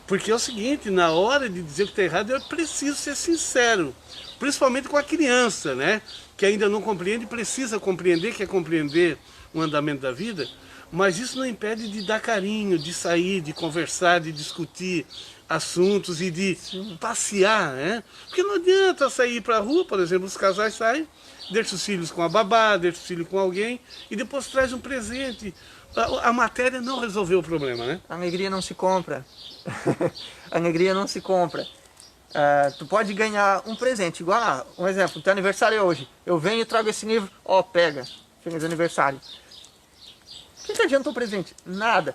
Porque é o seguinte, na hora de dizer o que está errado, é preciso ser sincero. Principalmente com a criança, né? Que ainda não compreende, precisa compreender, quer compreender o andamento da vida. Mas isso não impede de dar carinho, de sair, de conversar, de discutir assuntos e de passear, né? Porque não adianta sair para a rua, por exemplo, os casais saem, deixam os filhos com a babá, deixam os filhos com alguém e depois traz um presente. A matéria não resolveu o problema, né? A alegria não se compra. A alegria não se compra. Tu pode ganhar um presente, igual, um exemplo, teu aniversário é hoje. Eu venho e trago esse livro, pega, feliz aniversário. O que adianta o presente? Nada.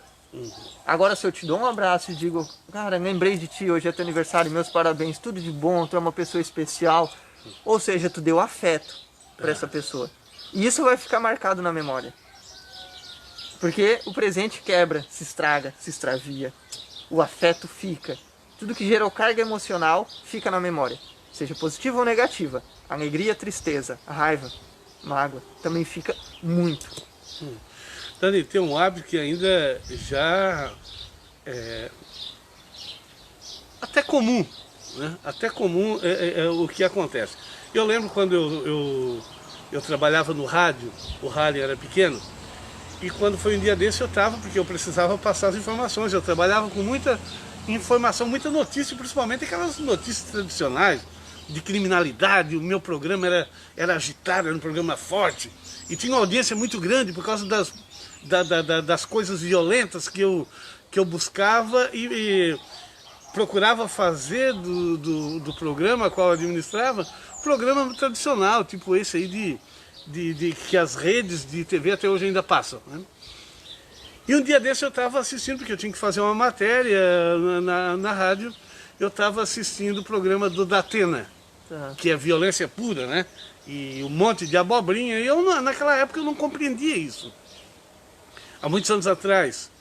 Agora, se eu te dou um abraço e digo, cara, lembrei de ti, hoje é teu aniversário, meus parabéns, tudo de bom, tu é uma pessoa especial. Ou seja, tu deu afeto para essa pessoa. E isso vai ficar marcado na memória. Porque o presente quebra, se estraga, se extravia. O afeto fica. Tudo que gerou carga emocional fica na memória. Seja positiva ou negativa. Alegria, tristeza, raiva, mágoa. Também fica muito. Dani, tem um hábito que ainda já até comum, né? Até comum é o que acontece. Eu lembro quando eu trabalhava no rádio, o rádio era pequeno, e quando foi um dia desse eu estava, porque eu precisava passar as informações, eu trabalhava com muita informação, muita notícia, principalmente aquelas notícias tradicionais, de criminalidade. O meu programa era agitado, era um programa forte, e tinha uma audiência muito grande por causa das coisas violentas que eu buscava e procurava fazer do programa qual eu administrava, programa tradicional, tipo esse aí que as redes de TV até hoje ainda passam, né? E um dia desse eu estava assistindo, porque eu tinha que fazer uma matéria na rádio, eu estava assistindo o programa do Datena, que é violência pura, né? E um monte de abobrinha, e naquela época eu não compreendia isso. Há muitos anos atrás,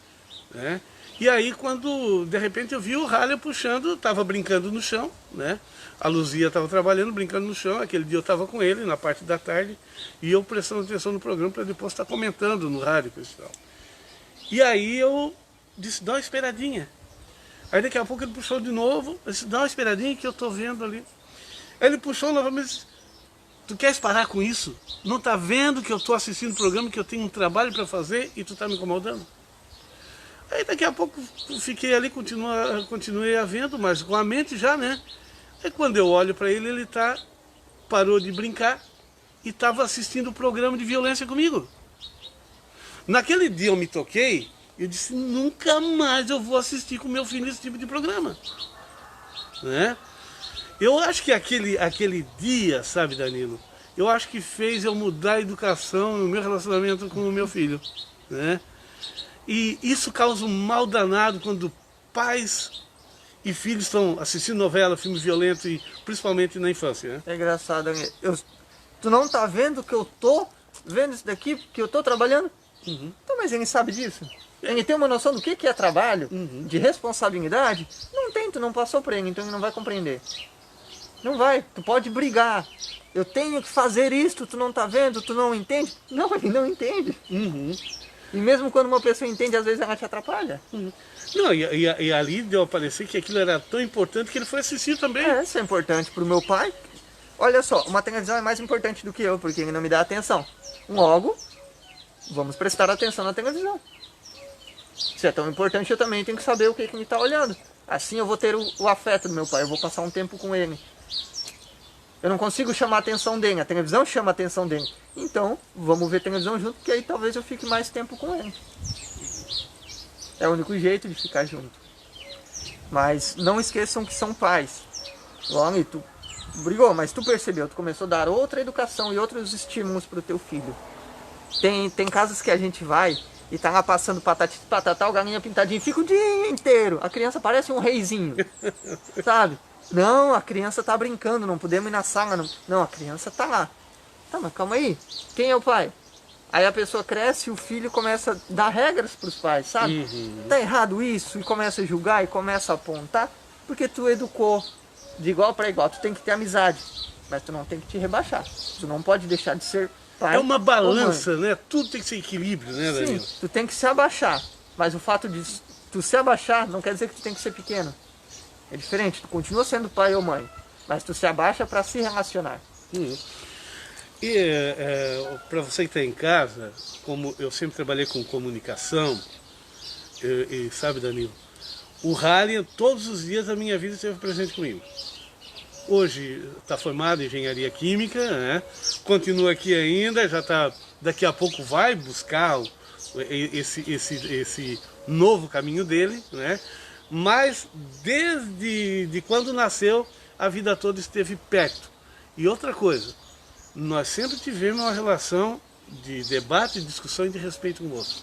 né? E aí quando de repente eu vi o Haller puxando, estava brincando no chão, né? A Luzia estava trabalhando, brincando no chão, aquele dia eu estava com ele na parte da tarde, e eu prestando atenção no programa para depois estar comentando no rádio e tal. E aí eu disse, dá uma esperadinha. Aí daqui a pouco ele puxou de novo, eu disse, dá uma esperadinha que eu estou vendo ali. Aí ele puxou novamente, disse, tu queres parar com isso? Não está vendo que eu estou assistindo o programa, que eu tenho um trabalho para fazer e tu está me incomodando? Aí daqui a pouco fiquei ali, continuei a vendo, mas com a mente já, né? Aí quando eu olho para ele, ele parou de brincar e estava assistindo o programa de violência comigo. Naquele dia eu me toquei, eu disse, nunca mais eu vou assistir com meu filho esse tipo de programa, né? Eu acho que aquele dia, sabe, Danilo, eu acho que fez eu mudar a educação no meu relacionamento com o meu filho, né? E isso causa um mal danado quando pais e filhos estão assistindo novela, filmes violentos, e principalmente na infância, né? É engraçado, tu não tá vendo que eu tô vendo isso daqui, que eu tô trabalhando? Então, mas ele sabe disso? Ele tem uma noção do que é trabalho, de responsabilidade? Não tem, tu não passou por ele, então ele não vai compreender. Não vai, tu pode brigar. Eu tenho que fazer isto, tu não tá vendo, tu não entende? Não, ele não entende. E mesmo quando uma pessoa entende, às vezes ela te atrapalha. Não, e ali deu a parecer que aquilo era tão importante que ele foi assistir também. Isso é importante pro meu pai. Olha só, uma televisão é mais importante do que eu, porque ele não me dá atenção. Logo, vamos prestar atenção na televisão. Se é tão importante, eu também tenho que saber o que ele está olhando. Assim eu vou ter o afeto do meu pai, eu vou passar um tempo com ele. Eu não consigo chamar a atenção dele, a televisão chama a atenção dele. Então, vamos ver televisão junto, que aí talvez eu fique mais tempo com ele. É o único jeito de ficar junto. Mas não esqueçam que são pais. Olha, tu brigou, mas tu percebeu, tu começou a dar outra educação e outros estímulos para o teu filho. Tem casas que a gente vai e tá lá passando patati patatá, o galinha pintadinho, fica o dia inteiro. A criança parece um reizinho, sabe? Não, a criança tá brincando, não podemos ir na sala, não. Não, a criança tá lá. Tá, mas calma aí, quem é o pai? Aí a pessoa cresce e o filho começa a dar regras pros pais, sabe? Tá errado isso, e começa a julgar, e começa a apontar, porque tu educou de igual para igual. Tu tem que ter amizade, mas tu não tem que te rebaixar. Tu não pode deixar de ser pai. É uma ou balança, mãe. né? Tudo tem que ser equilíbrio, né, Sim, Danilo? tu tem que se abaixar, mas o fato de tu se abaixar não quer dizer que tu tem que ser pequeno. É diferente, tu continua sendo pai ou mãe, mas tu se abaixa para se relacionar. E para você que está em casa, como eu sempre trabalhei com comunicação, e sabe, Danilo, o Halley todos os dias da minha vida esteve presente comigo. Hoje está formado em engenharia química, né? Continua aqui ainda, já tá, daqui a pouco vai buscar esse novo caminho dele, né? Mas desde quando nasceu, a vida toda esteve perto. E outra coisa, nós sempre tivemos uma relação de debate, de discussão e de respeito um com o outro,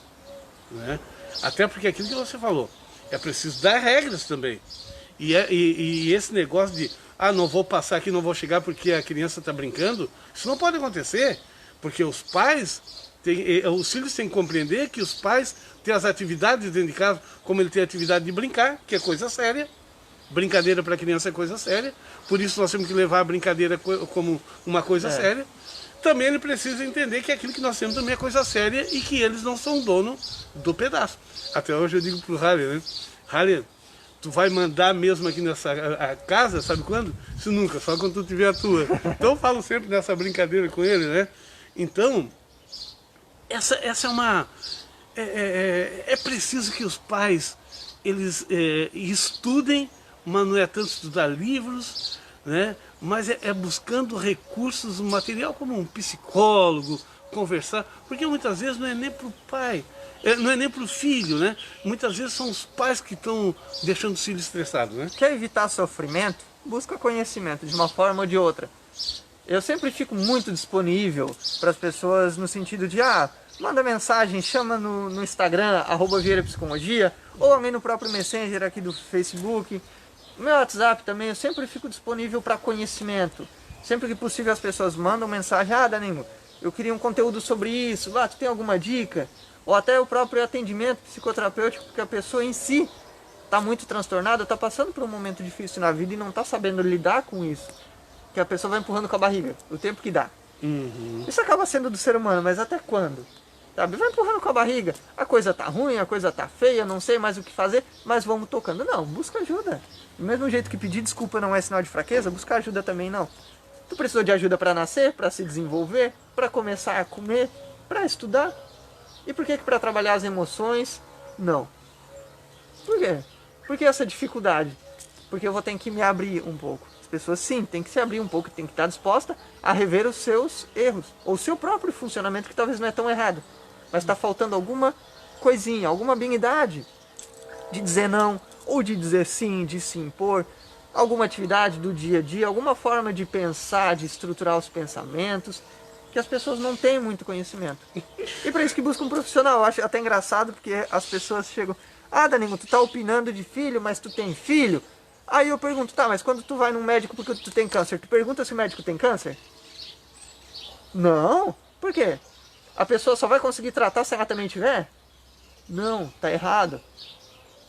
né? Até porque aquilo que você falou, é preciso dar regras também. E esse negócio de, não vou passar aqui, não vou chegar porque a criança está brincando, isso não pode acontecer, porque os pais, os filhos têm que compreender que os pais têm as atividades dentro de casa, como ele tem a atividade de brincar, que é coisa séria. Brincadeira para criança é coisa séria, por isso nós temos que levar a brincadeira como uma coisa séria. Também ele precisa entender que aquilo que nós temos também é coisa séria e que eles não são dono do pedaço. Até hoje eu digo pro Halley, né? Halley, tu vai mandar mesmo aqui nessa casa, sabe quando? Isso nunca, só quando tu tiver a tua. Então eu falo sempre nessa brincadeira com ele, né? Então, essa é uma... É preciso que os pais, eles estudem, mas não é tanto estudar livros, né? Mas é buscando recursos, um material como um psicólogo, conversar, porque muitas vezes não é nem para o pai, não é nem para o filho, né? Muitas vezes são os pais que estão deixando o filho estressado, né? Quer evitar sofrimento? Busca conhecimento de uma forma ou de outra. Eu sempre fico muito disponível para as pessoas no sentido de, manda mensagem, chama no Instagram, @VieiraPsicologia, ou também no próprio Messenger aqui do Facebook. Meu WhatsApp também, eu sempre fico disponível para conhecimento. Sempre que possível as pessoas mandam mensagem, Danilo, eu queria um conteúdo sobre isso, tu tem alguma dica? Ou até o próprio atendimento psicoterapêutico, porque a pessoa em si está muito transtornada, está passando por um momento difícil na vida e não está sabendo lidar com isso. Que a pessoa vai empurrando com a barriga, o tempo que dá. Isso acaba sendo do ser humano, mas até quando? Sabe? Vai empurrando com a barriga, a coisa tá ruim, a coisa tá feia, não sei mais o que fazer, mas vamos tocando. Não, busca ajuda. Do mesmo jeito que pedir desculpa não é sinal de fraqueza, buscar ajuda também não. Tu precisou de ajuda para nascer, para se desenvolver, para começar a comer, para estudar. E por que para trabalhar as emoções, não? Por quê? Por que essa dificuldade? Porque eu vou ter que me abrir um pouco. As pessoas sim, tem que se abrir um pouco, tem que estar disposta a rever os seus erros, ou o seu próprio funcionamento que talvez não é tão errado, mas está faltando alguma coisinha, alguma habilidade de dizer não, ou de dizer sim, de se impor, alguma atividade do dia a dia, alguma forma de pensar, de estruturar os pensamentos, que as pessoas não têm muito conhecimento. E para isso que busca um profissional. Eu acho até engraçado, porque as pessoas chegam, Danilo, tu tá opinando de filho, mas tu tem filho? Aí eu pergunto, mas quando tu vai num médico porque tu tem câncer, tu pergunta se o médico tem câncer? Não. Por quê? A pessoa só vai conseguir tratar se ela também tiver? Não, tá errado.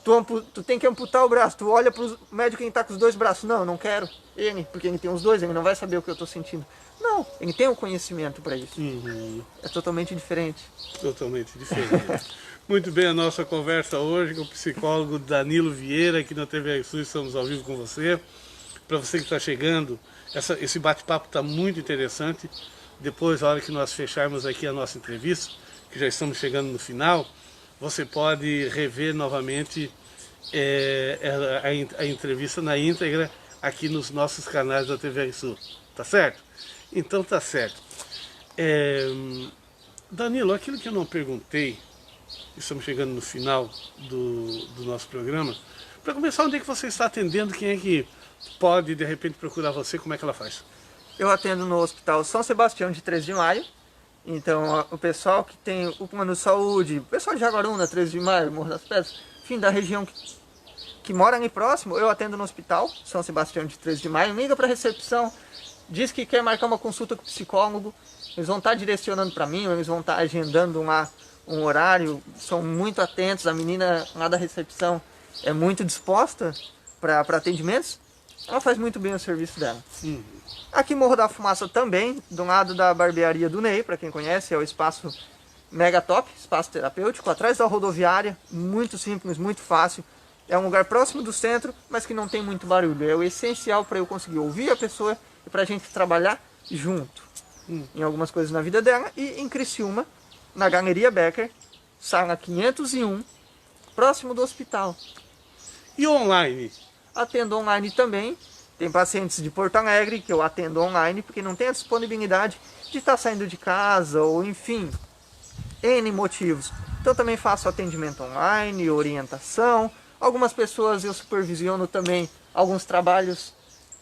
Tu tem que amputar o braço, tu olha pro médico que tá com os dois braços. Não quero ele, porque ele tem os dois, ele não vai saber o que eu tô sentindo. Não, ele tem o conhecimento para isso. É totalmente diferente. Totalmente diferente. Muito bem, a nossa conversa hoje com o psicólogo Danilo Vieira, aqui na TV Sul, estamos ao vivo com você. Para você que está chegando, esse bate-papo está muito interessante. Depois, a hora que nós fecharmos aqui a nossa entrevista, que já estamos chegando no final, você pode rever novamente a entrevista na íntegra aqui nos nossos canais da TV Sul. Tá certo? Então tá certo. Danilo, aquilo que eu não perguntei, estamos chegando no final do nosso programa. Para começar, onde é que você está atendendo? Quem é que pode, de repente, procurar você? Como é que ela faz? Eu atendo no Hospital São Sebastião de 3 de Maio, Então, o pessoal que tem o Plano de Saúde, o pessoal de Jaguaruna, 13 de Maio, Morro das Pedras, enfim, da região que mora ali próximo, eu atendo no hospital, São Sebastião de 13 de Maio, liga para a recepção, diz que quer marcar uma consulta com o psicólogo, eles vão estar direcionando para mim, eles vão estar agendando lá um horário, são muito atentos, a menina lá da recepção é muito disposta para atendimentos, ela faz muito bem o serviço dela. Aqui Morro da Fumaça também, do lado da barbearia do Ney, para quem conhece, é o espaço mega top, espaço terapêutico, atrás da rodoviária, muito simples, muito fácil. É um lugar próximo do centro, mas que não tem muito barulho. É o essencial para eu conseguir ouvir a pessoa e para a gente trabalhar junto em algumas coisas na vida dela. E em Criciúma, na Galeria Becker, sala 501, próximo do hospital. E online? Atendo online também. Tem pacientes de Porto Alegre que eu atendo online porque não tem a disponibilidade de estar saindo de casa ou enfim, N motivos. Então também faço atendimento online, orientação. Algumas pessoas eu supervisiono também alguns trabalhos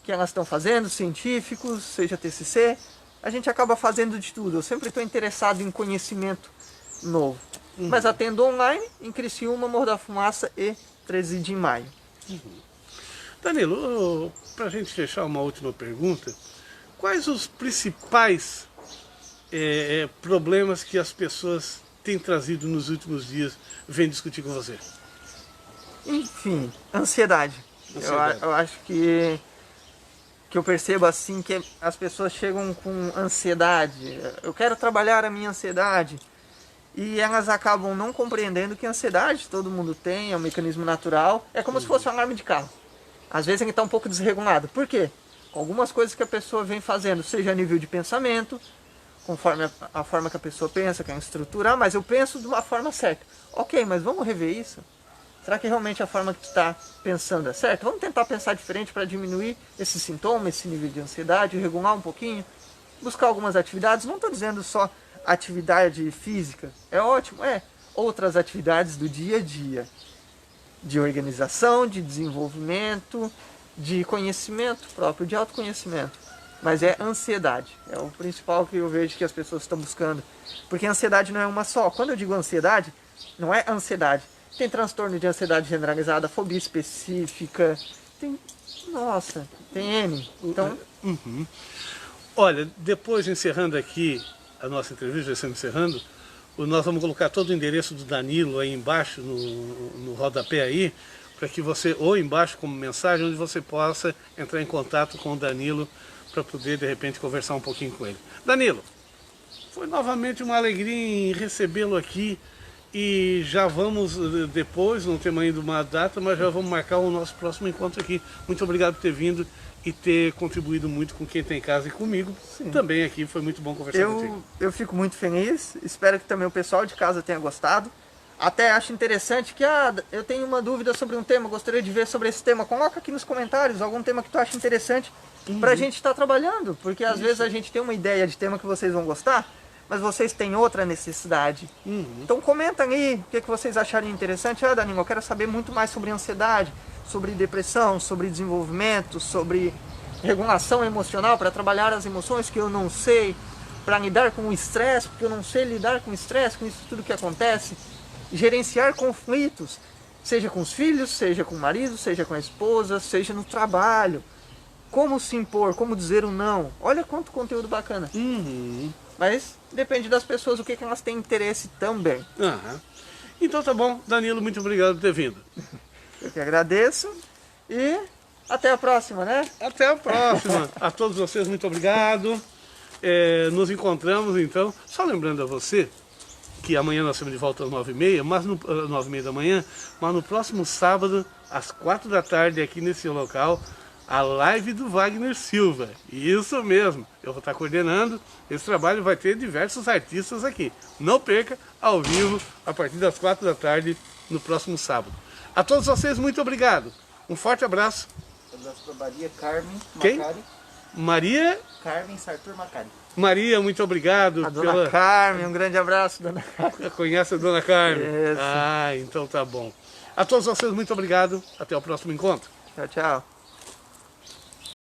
que elas estão fazendo, científicos, seja TCC. A gente acaba fazendo de tudo. Eu sempre estou interessado em conhecimento novo. Mas atendo online em Criciúma, Morro da Fumaça e 13 de Maio. Danilo, para a gente fechar uma última pergunta, quais os principais problemas que as pessoas têm trazido nos últimos dias, vem discutir com você? Enfim, ansiedade. Eu acho que eu percebo assim que as pessoas chegam com ansiedade. Eu quero trabalhar a minha ansiedade. E elas acabam não compreendendo que a ansiedade todo mundo tem, é um mecanismo natural. É como se fosse um alarme de carro. Às vezes ele está um pouco desregulado. Por quê? Com algumas coisas que a pessoa vem fazendo, seja a nível de pensamento, conforme a forma que a pessoa pensa, que é estruturar, mas eu penso de uma forma certa. Ok, mas vamos rever isso? Será que realmente a forma que tu está pensando é certa? Vamos tentar pensar diferente para diminuir esse sintoma, esse nível de ansiedade, regular um pouquinho, buscar algumas atividades. Não estou dizendo só atividade física, é ótimo, outras atividades do dia a dia. De organização, de desenvolvimento, de conhecimento próprio, de autoconhecimento. Mas é ansiedade, é o principal que eu vejo que as pessoas estão buscando. Porque a ansiedade não é uma só. Quando eu digo ansiedade, não é ansiedade. Tem transtorno de ansiedade generalizada, fobia específica, tem N. Então... Olha, depois encerrando aqui a nossa entrevista, já estamos encerrando, nós vamos colocar todo o endereço do Danilo aí embaixo, no rodapé aí, para que você, ou embaixo como mensagem, onde você possa entrar em contato com o Danilo para poder, de repente, conversar um pouquinho com ele. Danilo, foi novamente uma alegria em recebê-lo aqui e já vamos depois, não temos ainda uma data, mas já vamos marcar o nosso próximo encontro aqui. Muito obrigado por ter vindo e ter contribuído muito com quem tem em casa e comigo. Sim. Também aqui, foi muito bom conversar contigo. Eu fico muito feliz, espero que também o pessoal de casa tenha gostado. Até acho interessante que, eu tenho uma dúvida sobre um tema, gostaria de ver sobre esse tema. Coloca aqui nos comentários algum tema que tu acha interessante pra gente estar trabalhando, porque às vezes a gente tem uma ideia de tema que vocês vão gostar, mas vocês têm outra necessidade. Então comenta ali o que vocês acharem interessante. Danilo, eu quero saber muito mais sobre ansiedade, sobre depressão, sobre desenvolvimento, sobre regulação emocional, para trabalhar as emoções que eu não sei, para lidar com o estresse, porque eu não sei lidar com o estresse, com isso tudo que acontece, gerenciar conflitos, seja com os filhos, seja com o marido, seja com a esposa, seja no trabalho, como se impor, como dizer o não. Olha quanto conteúdo bacana. Mas depende das pessoas, o que elas têm interesse também. Então tá bom, Danilo, muito obrigado por ter vindo. Eu que agradeço e até a próxima, né? Até a próxima. A todos vocês, muito obrigado. Nos encontramos então. Só lembrando a você que amanhã nós estamos de volta às 9h30, mas 9h30 da manhã, mas no próximo sábado, às 4 da tarde, aqui nesse local, a live do Wagner Silva. Isso mesmo, eu vou estar coordenando esse trabalho, vai ter diversos artistas aqui. Não perca, ao vivo, a partir das 4 da tarde, no próximo sábado. A todos vocês, muito obrigado. Um forte abraço. Um abraço para Maria Carmen Quem? Macari. Maria? Carmen Sartor Macari. Maria, muito obrigado. A dona Carmen, um grande abraço, dona Carmen. Conhece a dona Carmen? Isso. Então tá bom. A todos vocês, muito obrigado. Até o próximo encontro. Tchau, tchau.